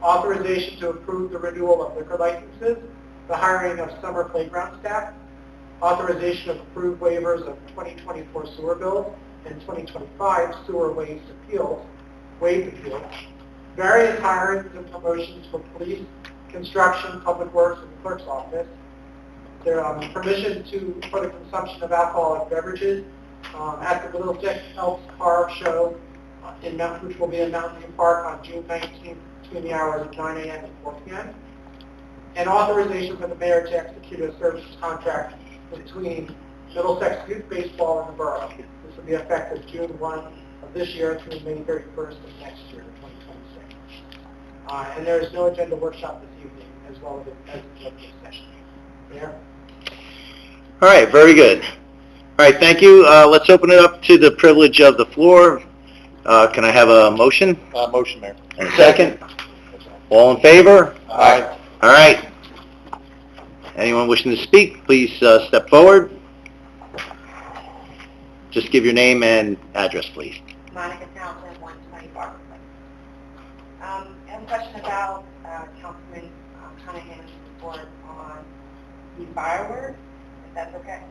authorization to approve the renewal of liquor licenses, the hiring of summer playground staff, authorization of approved waivers of 2024 sewer bills and 2025 sewer waste appeals, waived appeals, various hirings and promotions for police, construction, public works, and the clerk's office. There permission for the consumption of alcoholic beverages at the Middlesex Elks Car Show, which will be in Mountain View Park on June 19th between the hours of 9 a.m. and 4 p.m. And authorization for the mayor to execute a services contract between Middlesex Youth Baseball and the borough. This will be effective June 1 of this year through May 31st of next year, 2026. And there is no agenda workshop this evening, as well as an executive session. Mayor? All right, very good. All right, thank you. Let's open it up to the privilege of the floor. Can I have a motion? Motion, Mayor. And a second? All in favor? Aye. All right. Anyone wishing to speak, please step forward. Just give your name and address, please. Monica Townsend, 120 Barber Place. I have a question about Councilman Cunningham's report on the fireworks, if that's okay.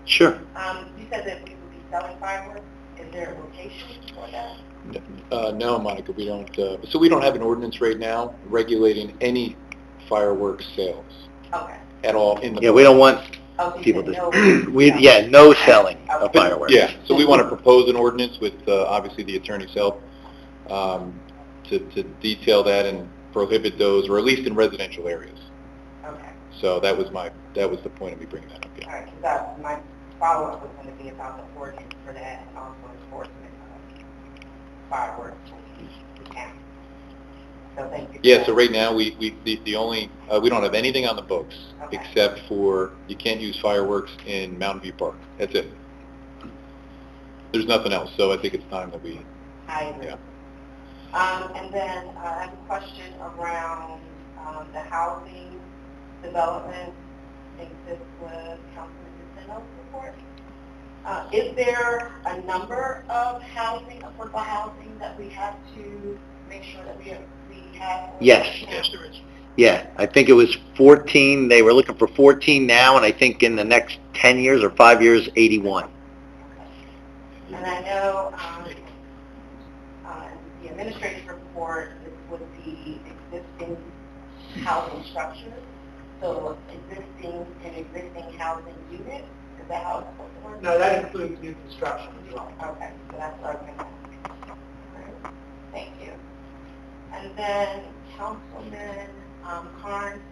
Sure. You said that we would be selling fireworks. Is there a location for that? No, Monica, we don't. So we don't have an ordinance right now regulating any fireworks sales Okay. at all in the. Yeah, we don't want Oh, so you people said to, no. no selling of fireworks. Yeah, so we want to propose an ordinance with obviously the attorney's help to detail that and prohibit those, or at least in residential areas. Okay. So that was the point of me bringing that up. All Yeah. right, because my follow-up was going to be about the ordinance for that and also enforcement of fireworks in town. So thank you. Yeah. So right now the only we don't have anything on the books except for you can't use fireworks in Mountain View Park. That's it. There's nothing else. So I think it's time that we. I agree. Yeah. And then I have a question around The housing development exists with Councilman DeCino's report. Is there a number of housing, affordable housing, that we have to make sure that we have? Yes. Yes, there is. Yeah, I think it was 14. They were looking for 14 now, and I think in the next 10 years or 5 years, 81. And I know the administrative report is with the existing housing structure. So existing housing units, is that how it's supposed to work? No, that includes new construction as well. Okay, so that's what I was going to ask. All right, thank you. And then Councilman Carnes,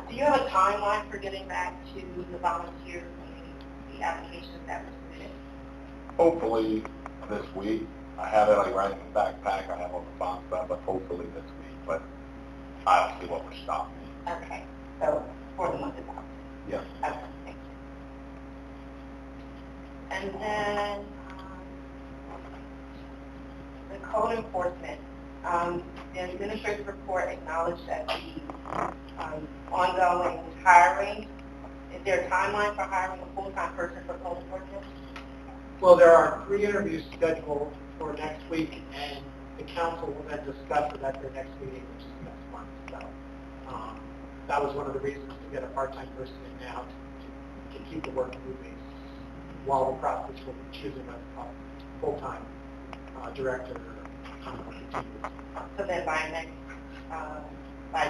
do you have a timeline for getting back to the volunteers and the applications that were submitted? Hopefully this week. I have it like right in the backpack. I have all the bonds done, but hopefully this week. But I don't see what we're stopping. Okay, so for the month of August. Yes. Okay, thank you. And then the code enforcement. The administrative report acknowledged that the ongoing hiring, is there a timeline for hiring a full-time person for code enforcement? Well, there are 3 interviews scheduled for next week, and the council will then discuss it at their next meeting, which is next month. So that was one of the reasons to get a part-time person in now, to keep the work moving while the process will be choosing a full-time director continues. So then by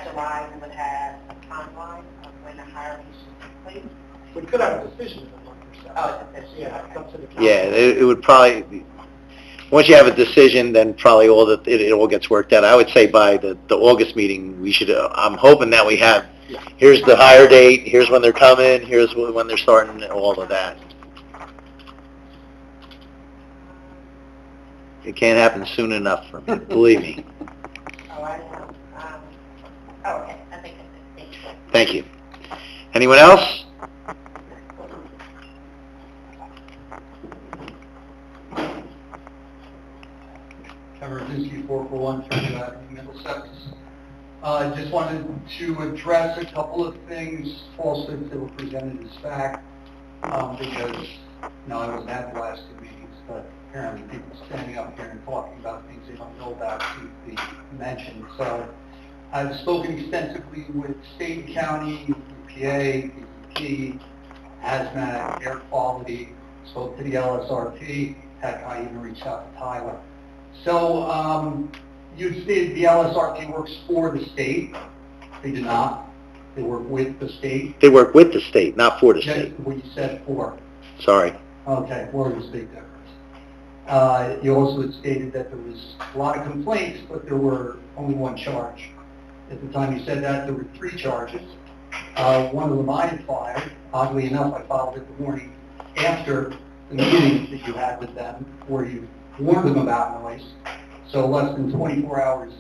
July, we would have a timeline of when the hiring should take place? We could have a decision in a month or so. Oh, it's a decision. Yeah, it's up to the council. Yeah, it would probably be, once you have a decision, then probably it all gets worked out. I would say by the August meeting, we should, I'm hoping that we have, here's the hire date, here's when they're coming, here's when they're starting, all of that. It can't happen soon enough for me, believe me. Oh, I know. Okay, I think that's it. Thank you. Anyone else? Kevin Rosinski, 441 Church Avenue, Middlesex. I just wanted to address a couple of things, falsehoods that were presented as fact, because, I wasn't at the last 2 meetings, but apparently people standing up here and talking about things they don't know about to be mentioned. So I've spoken extensively with state and county, EPA, DEP, hazmat, air quality, spoke to the LSRP, heck, I even reached out to Tyler. So you stated the LSRP works for the state. They do not. They work with the state. They work with the state, not for the state. What you said for. Sorry. Okay, well, there's a big difference. You also had stated that there was a lot of complaints, but there were only 1 charge. At the time you said that, there were 3 charges. One of them I had filed. Oddly enough, I filed it the morning after the meeting that you had with them, where you warned them about noise. So less than 24 hours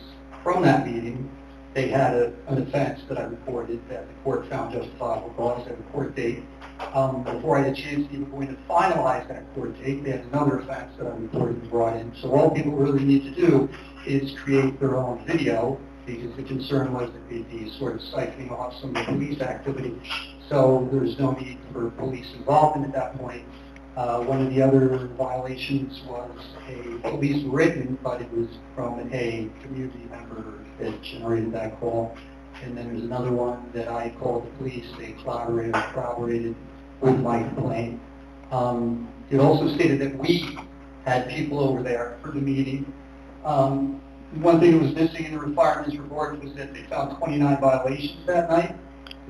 from that meeting, they had an offense that I reported that the court found justifiable cause at a court date. Before I had a chance to even go in to finalize that court date, they had another offense that I reported and brought in. So all people really need to do is create their own video, because the concern was that they'd be sort of siphoning off some of the police activity. So there's no need for police involvement at that point. One of the other violations was a police written, but it was from a community member that generated that call. And then there's another one that I called the police. They corroborated with my complaint. It also stated that we had people over there for the meeting. One thing that was missing in the requirements report was that they found 29 violations that night.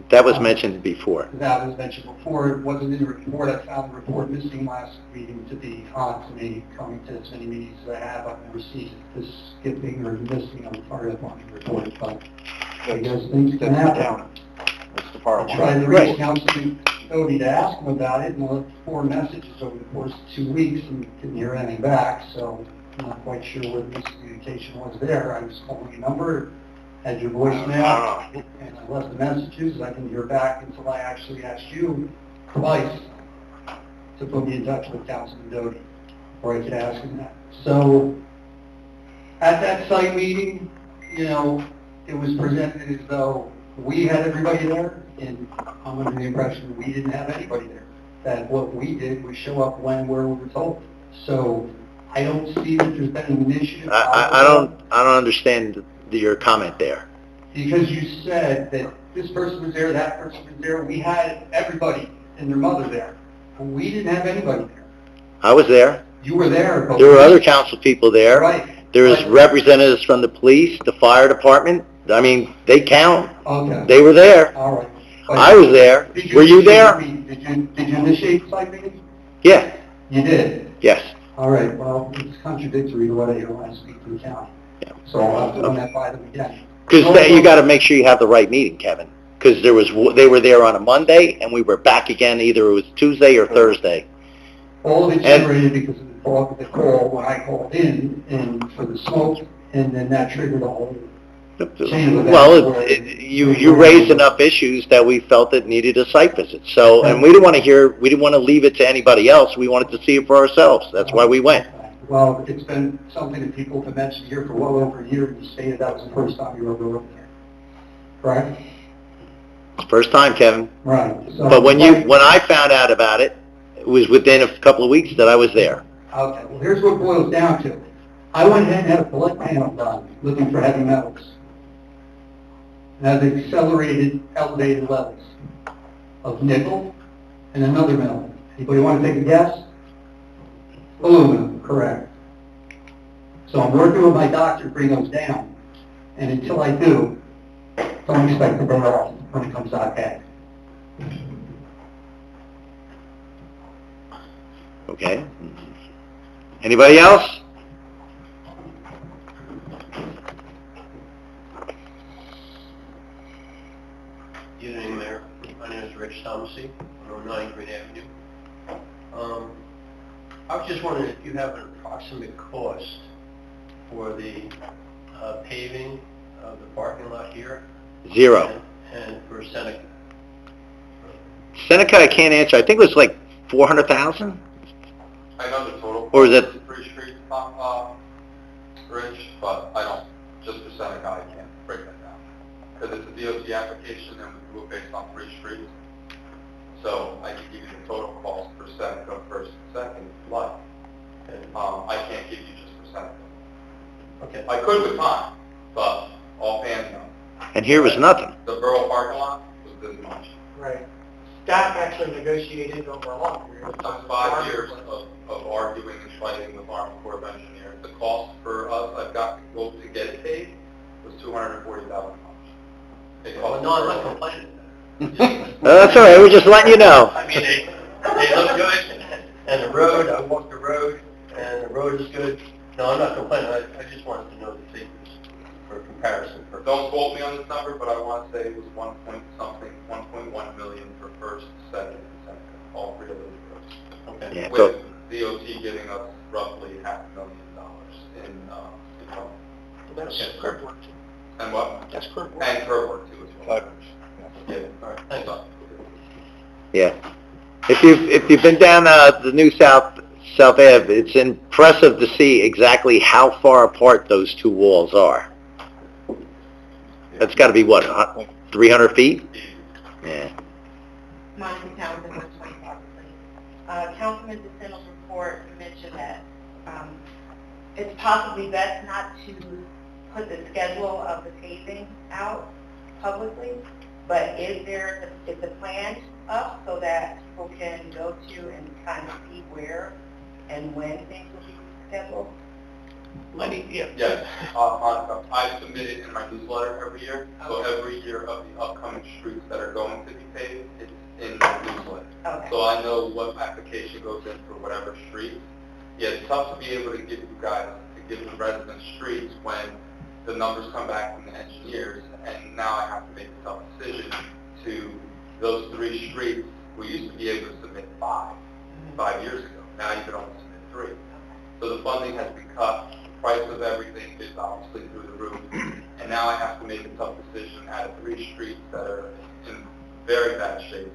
That was mentioned before. That was mentioned before. It wasn't in the report. I found the report missing last meeting, to be honest with me. Coming to as many meetings as I have, I've never seen this skipping or missing on the part of the report. But I guess things can happen. That's the part. I tried to reach Councilman Cody to ask him about it, and I left 4 messages over the course of 2 weeks and didn't hear anything back. So I'm not quite sure what the miscommunication was there. I was calling a number, had your voicemail, and I left the messages. I didn't hear back until I actually asked you twice to put me in touch with Councilman Doty, or I could ask him that. So at that site meeting, it was presented as though we had everybody there, and I'm under the impression we didn't have anybody there. That what we did was show up when we were told. So I don't see that there's been an initiative. I don't understand your comment there. Because you said that this person was there, that person was there. We had everybody and their mother there. But we didn't have anybody there. I was there. You were there. But There were other council people there. Right. There was representatives from the police, the fire department. I mean, they count. Okay. They were there. All right. I was there. Were you there? Did you initiate the site meeting? Yeah. You did? Yes. All right, well, it's contradictory to what I hear when I speak to the county. Yeah. So I'll have to run that by them again. Because you got to make sure you have the right meeting, Kevin. Because they were there on a Monday, and we were back again either it was Tuesday or Thursday. All of it generated because of the call when I called in and for the smoke, and then that triggered a whole chain of events. Well, you raised enough issues that we felt it needed a site visit. So, and we didn't want to leave it to anybody else. We wanted to see it for ourselves. That's why we went. Well, it's been something that people have mentioned here for well over a year, and you stated that was the first time you were ever over there. Correct? It's first time, Kevin. Right. So, But when I found out about it, it was within a couple of weeks that I was there. Okay, well, here's what it boils down to. I went ahead and had a blood panel done, looking for heavy metals. It has accelerated, elevated levels of nickel and another metal. Anybody want to take a guess? Aluminum, correct. So I'm working with my doctor to bring those down. And until I do, don't expect to day off when it comes out bad. Okay. Anybody else? Good evening, Mayor. My name is Rich Thomasy, 109 Green Avenue. I was just wondering if you have an approximate cost for the paving of the parking lot here? Zero. And for Seneca? Seneca, I can't answer. I think it was like 400,000? I know the total. Or is it- Three streets, Rich, but I don't, just for Seneca, I can't break that down. Because it's a DOT application and we do it based on 3 streets. So I can give you the total cost for Seneca first and second if you like. Okay. I can't give you just for Seneca. Okay. I could with time, but offhand, no. And here was nothing. The borough parking lot was this much. Right. Staff actually negotiated over a long period of time. After 5 years of arguing and fighting with Army Corps of Engineers, the cost for us, I've got to go to get it paid, was $240,000. It Well, cost no, I'm the not borough. complaining. That's all right. We're just letting you know. I mean, they look good, and the road, I walked the road, and the road is good. No, I'm not complaining. I just wanted to know the figures for comparison purposes. Don't quote me on this number, but I want to say it was 1.1 million for first, second, and second, all 3 of those roads. Okay. Yeah, With DOT giving us roughly $500,000 in funding. That's Okay. curb work. And what? That's curb work. And curb work too as well. Yeah. All right, thanks. Yeah. If you've been down the new South Ave, it's impressive to see exactly how far apart those 2 walls are. That's got to be, what, 300 feet? Yeah. Monica Townsend, 125, please. Councilman DeSento's report mentioned that it's possibly best not to put the schedule of the paving out publicly, but is the plan up so that people can go to and kind of see where and when things will be scheduled? Lenny, yeah. Yes, Monica, I submit it in my newsletter every year, so every year of the upcoming streets that are going to be paved, it's in my newsletter. Okay. So I know what application goes in for whatever street. Yeah, it's tough to be able to give you guys, to give the residents streets when the numbers come back from the engineers, and now I have to make a tough decision to those 3 streets. We used to be able to submit 5 years ago. Now you can only submit 3. So the funding has been cut. The price of everything is obviously through the roof. And now I have to make a tough decision out of 3 streets that are in very bad shape.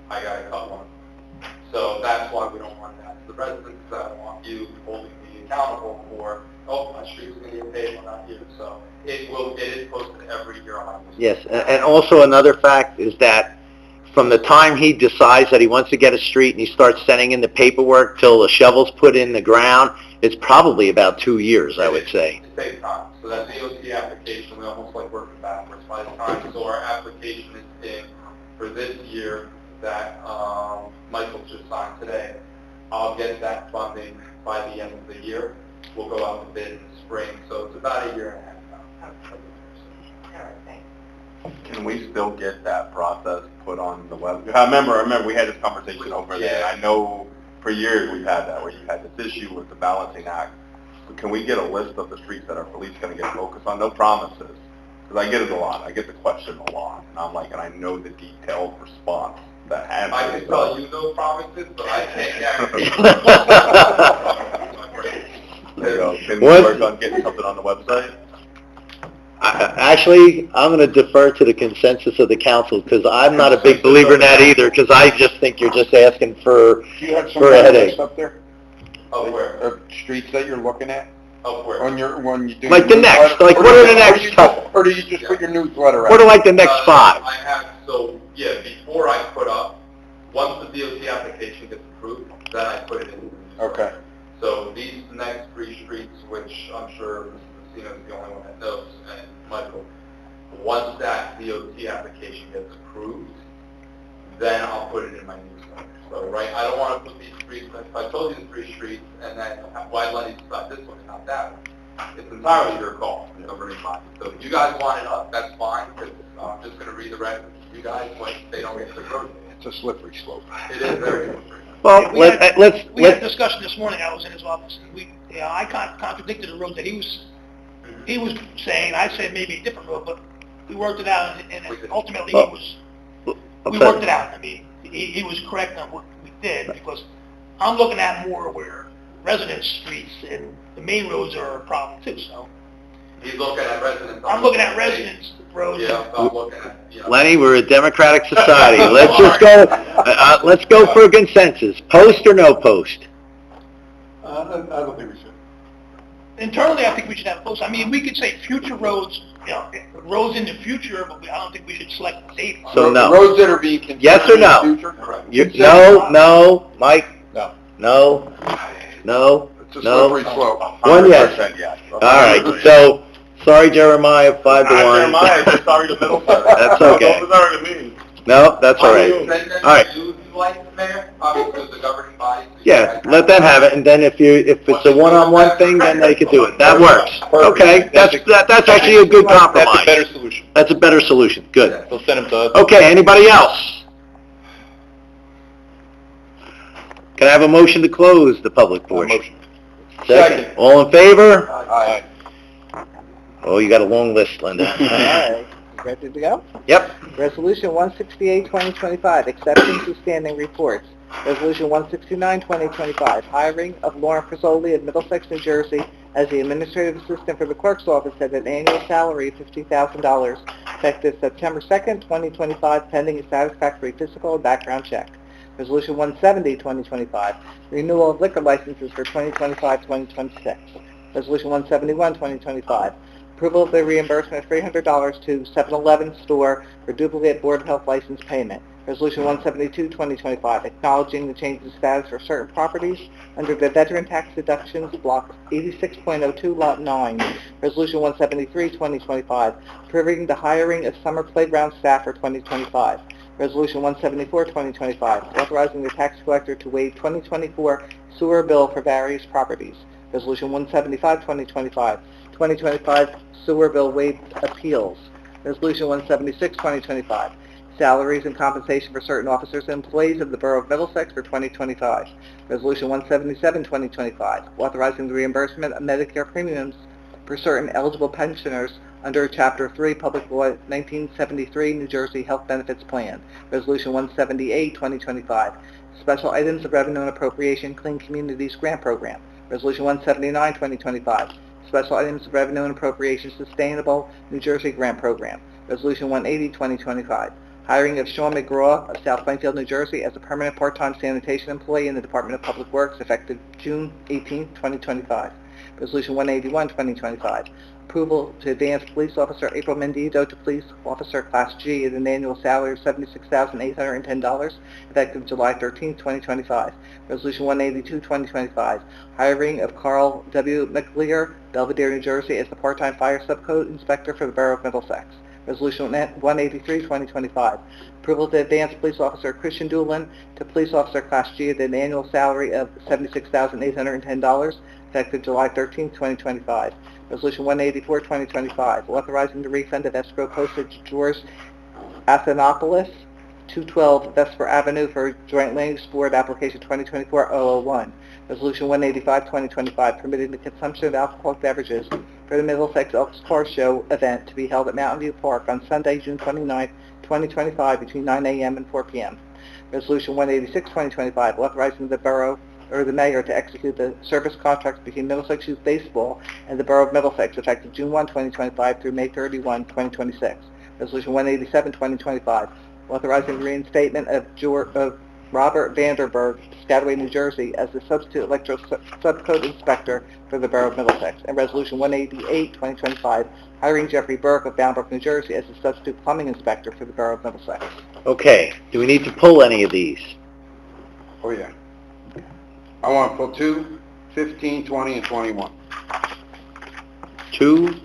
I got to cut one. So that's why we don't want that to the residents, because I don't want you holding me accountable for, oh, my street's going to get paved, I'm not here. So It is posted every year on my newsletter. Yes, and also another fact is that from the time he decides that he wants to get a street and he starts sending in the paperwork till the shovel's put in the ground, it's probably about 2 years, I would say. It takes time. So that DOT application, we almost like working backwards by the time. So our application is in for this year that Michael just signed today. I'll get that funding by the end of the year. We'll go out to bid in the spring. So it's about a year and a half now. All right, thanks. Can we still get that process put on the web? I remember we had this conversation over there. I know for years we've had that, where you had this issue with the balancing act. So can we get a list of the streets that our police going to get focused on? No promises, because I get it a lot. I get the question a lot, and I'm like, and I know the detailed response that has. I can tell you no promises, but I can't guarantee. There you go. Can we work on getting something on the website? Actually, I'm going to defer to the consensus of the council, because I'm not a big believer in that either, because I just think you're just asking for Do you have some for a kind of headache. list up there? Of where? Of streets that you're looking at? Of where? When you do Like the your next, newsletter? like Or what do are you- the next couple? Or do you just put your newsletter out? What are like the next 5? I have, so, yeah, before I put up, once the DOT application gets approved, then I put it in the newsletter. Okay. So these next 3 streets, which I'm sure Mr. Messina is the only one that knows, and Michael, once that DOT application gets approved, then I'll put it in my newsletter. So, right, I don't want to put these streets, if I told you the 3 streets, and then why let you decide this one and not that one? It's entirely your call, nobody mine. So if you guys want it up, that's fine, because I'm just going to read the rest to you guys when they don't get the approval. It's a slippery slope. It is very slippery. Well, We had a discussion this morning, I was in his office, and I contradicted the road that he was saying, I said maybe a different road, but we worked it out, and ultimately we worked it out. I mean, he was correct on what we did, because I'm looking at more where residence streets and the main roads are a problem too, so. He's looking at residents. I'm looking at residence roads. Yeah, I'm looking at, Lenny, we're a democratic society. Let's just go, let's go for a consensus. Post or no post? I don't think we should. Internally, I think we should have a post. I mean, we could say future roads, roads in the future, but I don't think we should select a date. So no. Roads that are being considered Yes or no? in the future? No, Mike? No. No? It's a No? slippery slope. 1 yes. 100% yes. All right, so, sorry Jeremiah, 5 to 1. Jeremiah, just sorry to Middlesex. That's okay. Don't sorry to me. No, that's all right. All All right. You like the mayor, obviously the governing body. so you Yeah, guys let them have it, and then if it's a one-on-one thing, then they can do it. That works. Okay, that's actually a good compromise. That's a better solution. That's a better solution, good. They'll send them to us. Okay, anybody else? Can I have a motion to close the public portion? Motion. Second. All in favor? Aye. Oh, you got a long list, Linda. All right, ready to go? Yep. Resolution 168, 2025, exceptions to standing reports. Resolution 169, 2025, hiring of Lauren Frisoli of Middlesex, New Jersey as the administrative assistant for the clerk's office at an annual salary of $50,000, effective September 2nd, 2025, pending a satisfactory physical and background check. Resolution 170, 2025, renewal of liquor licenses for 2025-2026. Resolution 171, 2025, approval of the reimbursement of $300 to 7-Eleven store for duplicate Board of Health license payment. Resolution 172, 2025, acknowledging the change in status for certain properties under the veteran tax deductions, block 86.02, lot 9. Resolution 173, 2025, approving the hiring of summer playground staff for 2025. Resolution 174, 2025, authorizing the tax collector to waive 2024 sewer bill for various properties. Resolution 175, 2025 sewer bill waived appeals. Resolution 176, 2025, salaries and compensation for certain officers and employees of the Borough of Middlesex for 2025. Resolution 177, 2025, authorizing the reimbursement of Medicare premiums for certain eligible pensioners under Chapter 3 Public Law 1973 New Jersey Health Benefits Plan. Resolution 178, 2025, special items of revenue and appropriation Clean Communities Grant Program. Resolution 179, 2025, special items of revenue and appropriation Sustainable New Jersey Grant Program. Resolution 180, 2025, hiring of Sean McGraw of South Plainfield, New Jersey as a permanent part-time sanitation employee in the Department of Public Works effective June 18, 2025. Resolution 181, 2025, approval to advance police officer April Mendito to police officer class G at an annual salary of $76,810, effective July 13, 2025. Resolution 182, 2025, hiring of Carl W. McLear, Belvedere, New Jersey, as the part-time fire subcode inspector for the Borough of Middlesex. Resolution 183, 2025, approval to advance police officer Christian Doolin to police officer class G at an annual salary of $76,810, effective July 13, 2025. Resolution 184, 2025, authorizing the refund of escrow postage to George Athanopoulos, 212 Vesper Avenue for Joint Land Use Board Application 2024-001. Resolution 185, 2025, permitting the consumption of alcoholic beverages for the Middlesex Elks Car Show event to be held at Mountain View Park on Sunday, June 29, 2025, between 9 a.m. and 4 p.m. Resolution 186, 2025, authorizing the borough or the mayor to execute the service contracts between Middlesex Youth Baseball and the Borough of Middlesex effective June 1, 2025 through May 31, 2026. Resolution 187, 2025, authorizing the reinstatement of Robert Vanderberg, Piscataway, New Jersey, as the substitute electro subcode inspector for the Borough of Middlesex. And Resolution 188, 2025, hiring Jeffrey Burke of Boundbrook, New Jersey, as the substitute plumbing inspector for the Borough of Middlesex. Okay, do we need to pull any of these? Oh, yeah. I want to pull 2, 15, 20, and 21. 2,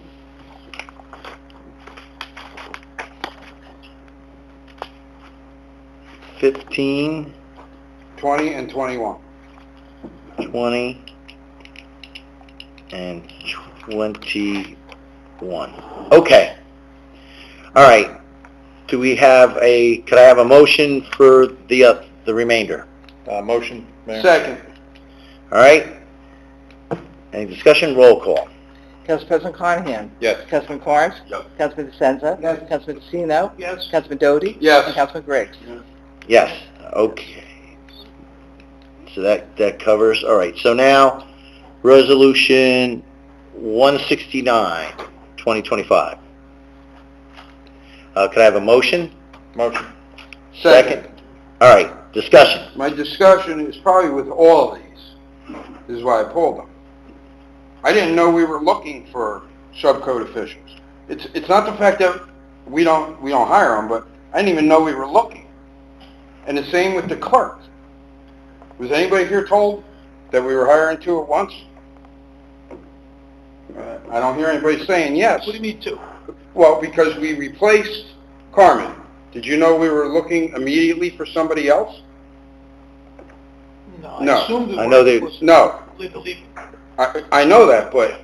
15, 20, and 21. 20, and 21. Okay. All right. Do we have could I have a motion for the remainder? Motion, Mayor. Second. All right. Any discussion? Roll call. Council President Carnahan? Yes. Councilman Carnes? Yes. Councilman DeSenza? Yes. Councilman DeCino? Yes. Councilman Doty? Yes. And Councilman Griggs? Yes. Okay. So that covers. All right. So now, Resolution 169, 2025. Could I have a motion? Motion. Second. All right. Discussion. My discussion is probably with all of these. This is why I pulled them. I didn't know we were looking for subcode officials. It's not the fact that we don't hire them, but I didn't even know we were looking. And the same with the clerk. Was anybody here told that we were hiring 2 at once? I don't hear anybody saying yes. What do you mean 2? Well, because we replaced Carmen. Did you know we were looking immediately for somebody else? No, No. I assumed it I know they- was No. legally. I know that, but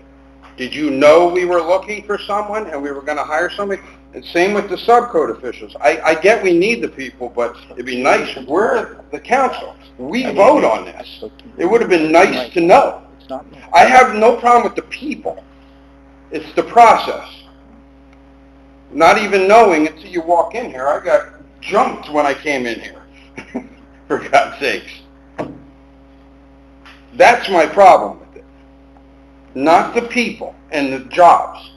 did you know we were looking for someone and we were going to hire somebody? And same with the subcode officials. I get we need the people, but it'd be nice. We're the council. We vote on this. It would have been nice to know. It's not me. I have no problem with the people. It's the process. Not even knowing until you walk in here. I got jumped when I came in here. For God's sakes. That's my problem with it. Not the people and the jobs.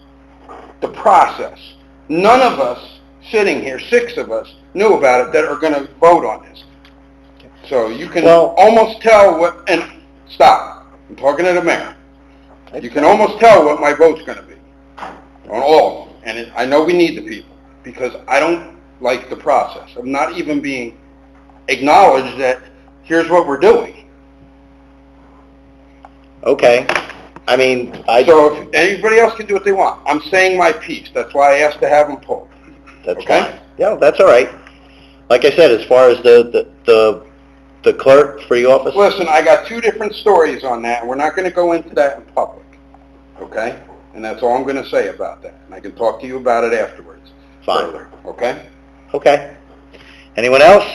The process. None of us sitting here, 6 of us, knew about it that are going to vote on this. So you can almost tell what, and stop. I'm talking to the mayor. You can almost tell what my vote's going to be on all of them. And I know we need the people because I don't like the process of not even being acknowledged that here's what we're doing. Okay. I mean, So if anybody else can do what they want, I'm saying my piece. That's why I asked to have them pulled. That's Okay? fine. Yeah, that's all right. Like I said, as far as the clerk for the office. Listen, I got 2 different stories on that, and we're not going to go into that in public. Okay? And that's all I'm going to say about that. And I can talk to you about it afterwards. Fine. Further, okay? Okay. Anyone else?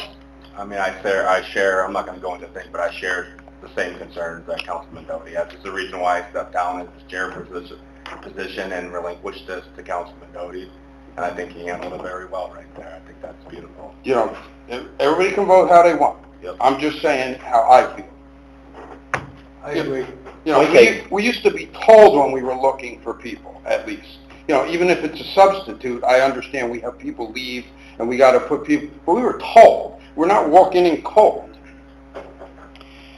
I mean, I share, I'm not going to go into things, but I share the same concerns that Councilman Doty has. It's the reason why I stepped down as chair for this position and relinquished this to Councilman Doty. And I think he handled it very well right there. I think that's beautiful. You know, everybody can vote how they want. Yep. I'm just saying how I feel. I agree. You know, Okay. we used to be told when we were looking for people, at least. You know, even if it's a substitute, I understand we have people leave and we got to put people, but we were told. We're not walking in cold.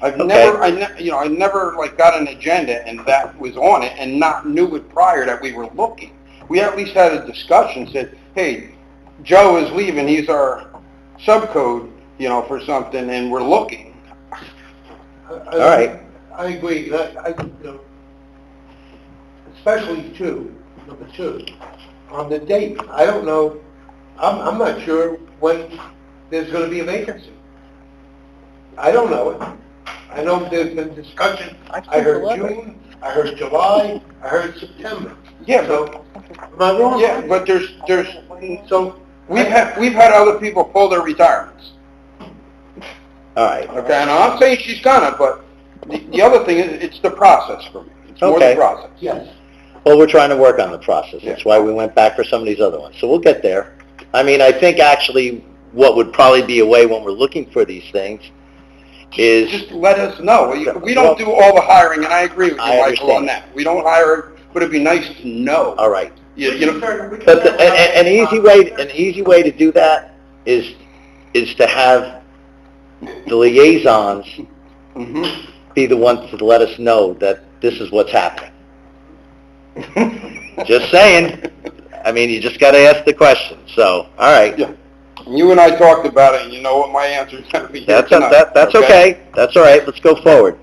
I've Okay. I never like got an agenda and that was on it and not knew it prior that we were looking. We at least had a discussion, said, hey, Joe is leaving, he's our subcode, for something, and we're looking. All right. I agree, especially number two, on the date. I don't know, I'm not sure when there's going to be a vacancy. I don't know it. I know there's been discussion. I heard June, I heard July, I heard September. Yeah, So, am I wrong? Yeah, but so we've had other people pull their retirements. All right. Okay, and I'm not saying she's gonna, but the other thing is, it's the process for me. It's more Okay. the process. Yes. Well, we're trying to work on the process. That's why we went back for some of these other ones. So we'll get there. I mean, I think actually what would probably be a way when we're looking for these things is... Just let us know. We don't do all the hiring, and I agree with you, I Michael, on understand. that. We don't hire, but it'd be nice to know. All right. But An easy way to do that is to have the liaisons Mhm. be the ones to let us know that this is what's happening. Just saying. I mean, you just got to ask the question. So, all right. Yeah. You and I talked about it, and you know what my answer is going to be here That's tonight. that's okay. That's all right. Let's go forward.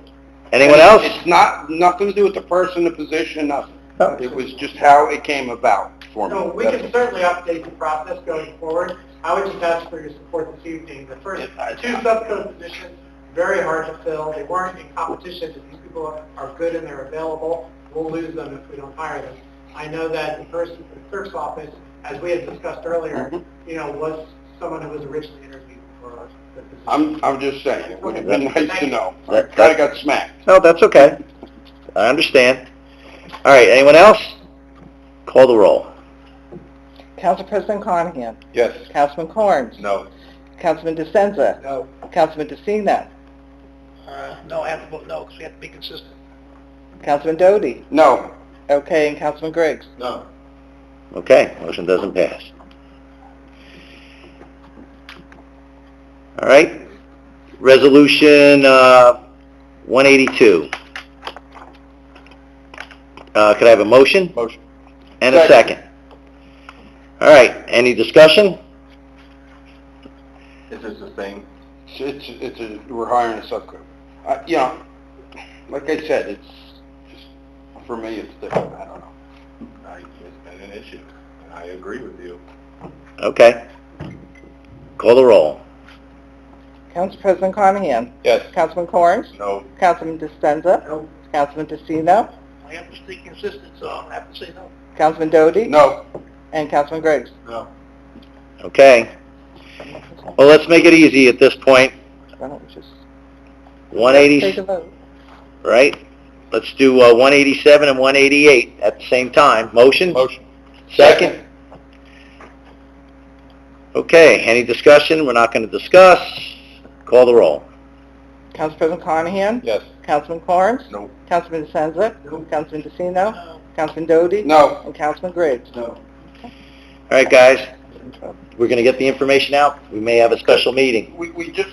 Anyone else? It's nothing to do with the person, the position, nothing. It was just how it came about for me. No, we can certainly update the process going forward. I would just ask for your support this evening. The first two subcode positions, very hard to fill. They weren't in competition. If these people are good and they're available, we'll lose them if we don't hire them. I know that the person for the clerk's office, as we had discussed earlier, was someone who was originally interviewed for the position. I'm just saying, it would have been Okay. nice to know. I That- kind of got smacked. No, that's okay. I understand. All right. Anyone else? Call the roll. Council President Carnahan. Yes. Councilman Carnes. No. Councilman DeSenza. No. Councilman DeCino. No, I have to vote no, because we have to be consistent. Councilman Doty. No. Okay, and Councilman Griggs. No. Okay. Motion doesn't pass. All right. Resolution 182. Could I have a motion? Motion. And a second. All right. Any discussion? Is this the same? We're hiring a subgroup. Like I said, it's just, for me, it's different. I don't know. It's been an issue, and I agree with you. Okay. Call the roll. Council President Carnahan. Yes. Councilman Carnes. No. Councilman DeSenza. No. Councilman DeCino. I have to stay consistent, so I'm going to have to say no. Councilman Doty. No. And Councilman Griggs. No. Okay. Well, let's make it easy at this point. Why don't we just 180, take a vote? right? Let's do 187 and 188 at the same time. Motion? Motion. Second? Okay, any discussion? We're not going to discuss. Call the roll. Council President Carnahan. Yes. Councilman Carnes. No. Councilman DeSenza. No. Councilman DeCino. No. Councilman Doty. No. And Councilman Griggs. No. All right, guys. We're going to get the information out. We may have a special meeting. We just,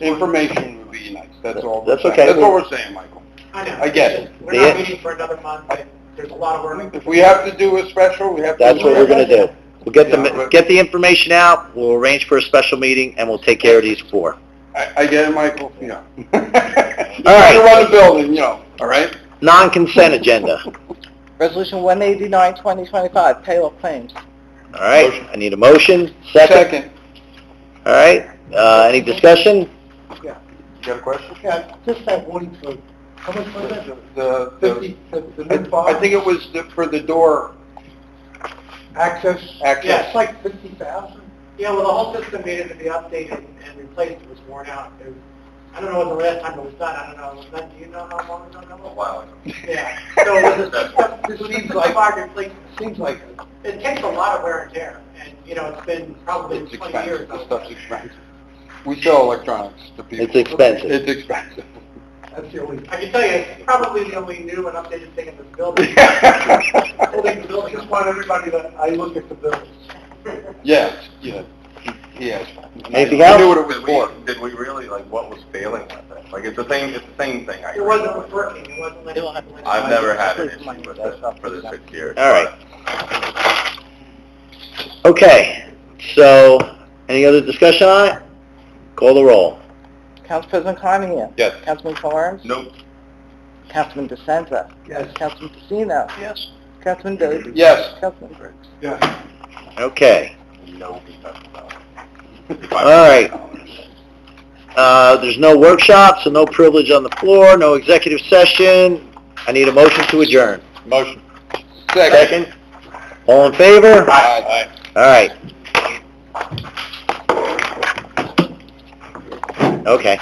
information would be nice. That's all. That's we're okay. saying. That's all we're saying, Michael. I know. I get it. We're not meeting for another month. There's a lot of work. If we have to do a special, we have to. That's what we're going to do. We'll get Yeah, but- get the information out, we'll arrange for a special meeting, and we'll take care of these four. I get it, Michael, All right. You run the building, all right? Non-consent agenda. Resolution 189, 2025, payroll claims. All right, I need a motion. Second? All right, any discussion? You got a question? Yeah, just that one, so, how much was that? The, 50, the new box? I think it was for the door Access? access. Yeah, it's like 50,000. Yeah, well, the whole system needed to be updated and replaced. It was worn out. I don't know when the last time it was done. I don't know. Do you know how long ago that was? A while ago. Yeah. So it seems like it takes a lot of wear and tear. And, it's been probably It's 20 expensive. years. This stuff's expensive. We sell electronics to people. It's expensive. It's expensive. That's the only, I can tell you, it's probably the only new and updated thing in this building. Holding the building. I just want everybody to, I look at the bills. Yes, yes. Anything I else? knew what it was for. Did we really, what was failing with it. Like, it's the same thing. I It wasn't working, it wasn't letting... I've never had an issue with it for the 6 years. All right. Okay, so, any other discussion on it? Call the roll. Council President Carnahan? Yes. Councilman Carnes? Nope. Councilman DeSenza? Yes. Councilman Casino? Yes. Councilman Bode? Yes. Councilman Briggs? Yes. Okay, No, because all right. There's no workshop, so no privilege on the floor, no executive session. I need a motion to adjourn. Motion. Second? All in favor? Aye. All right. Okay.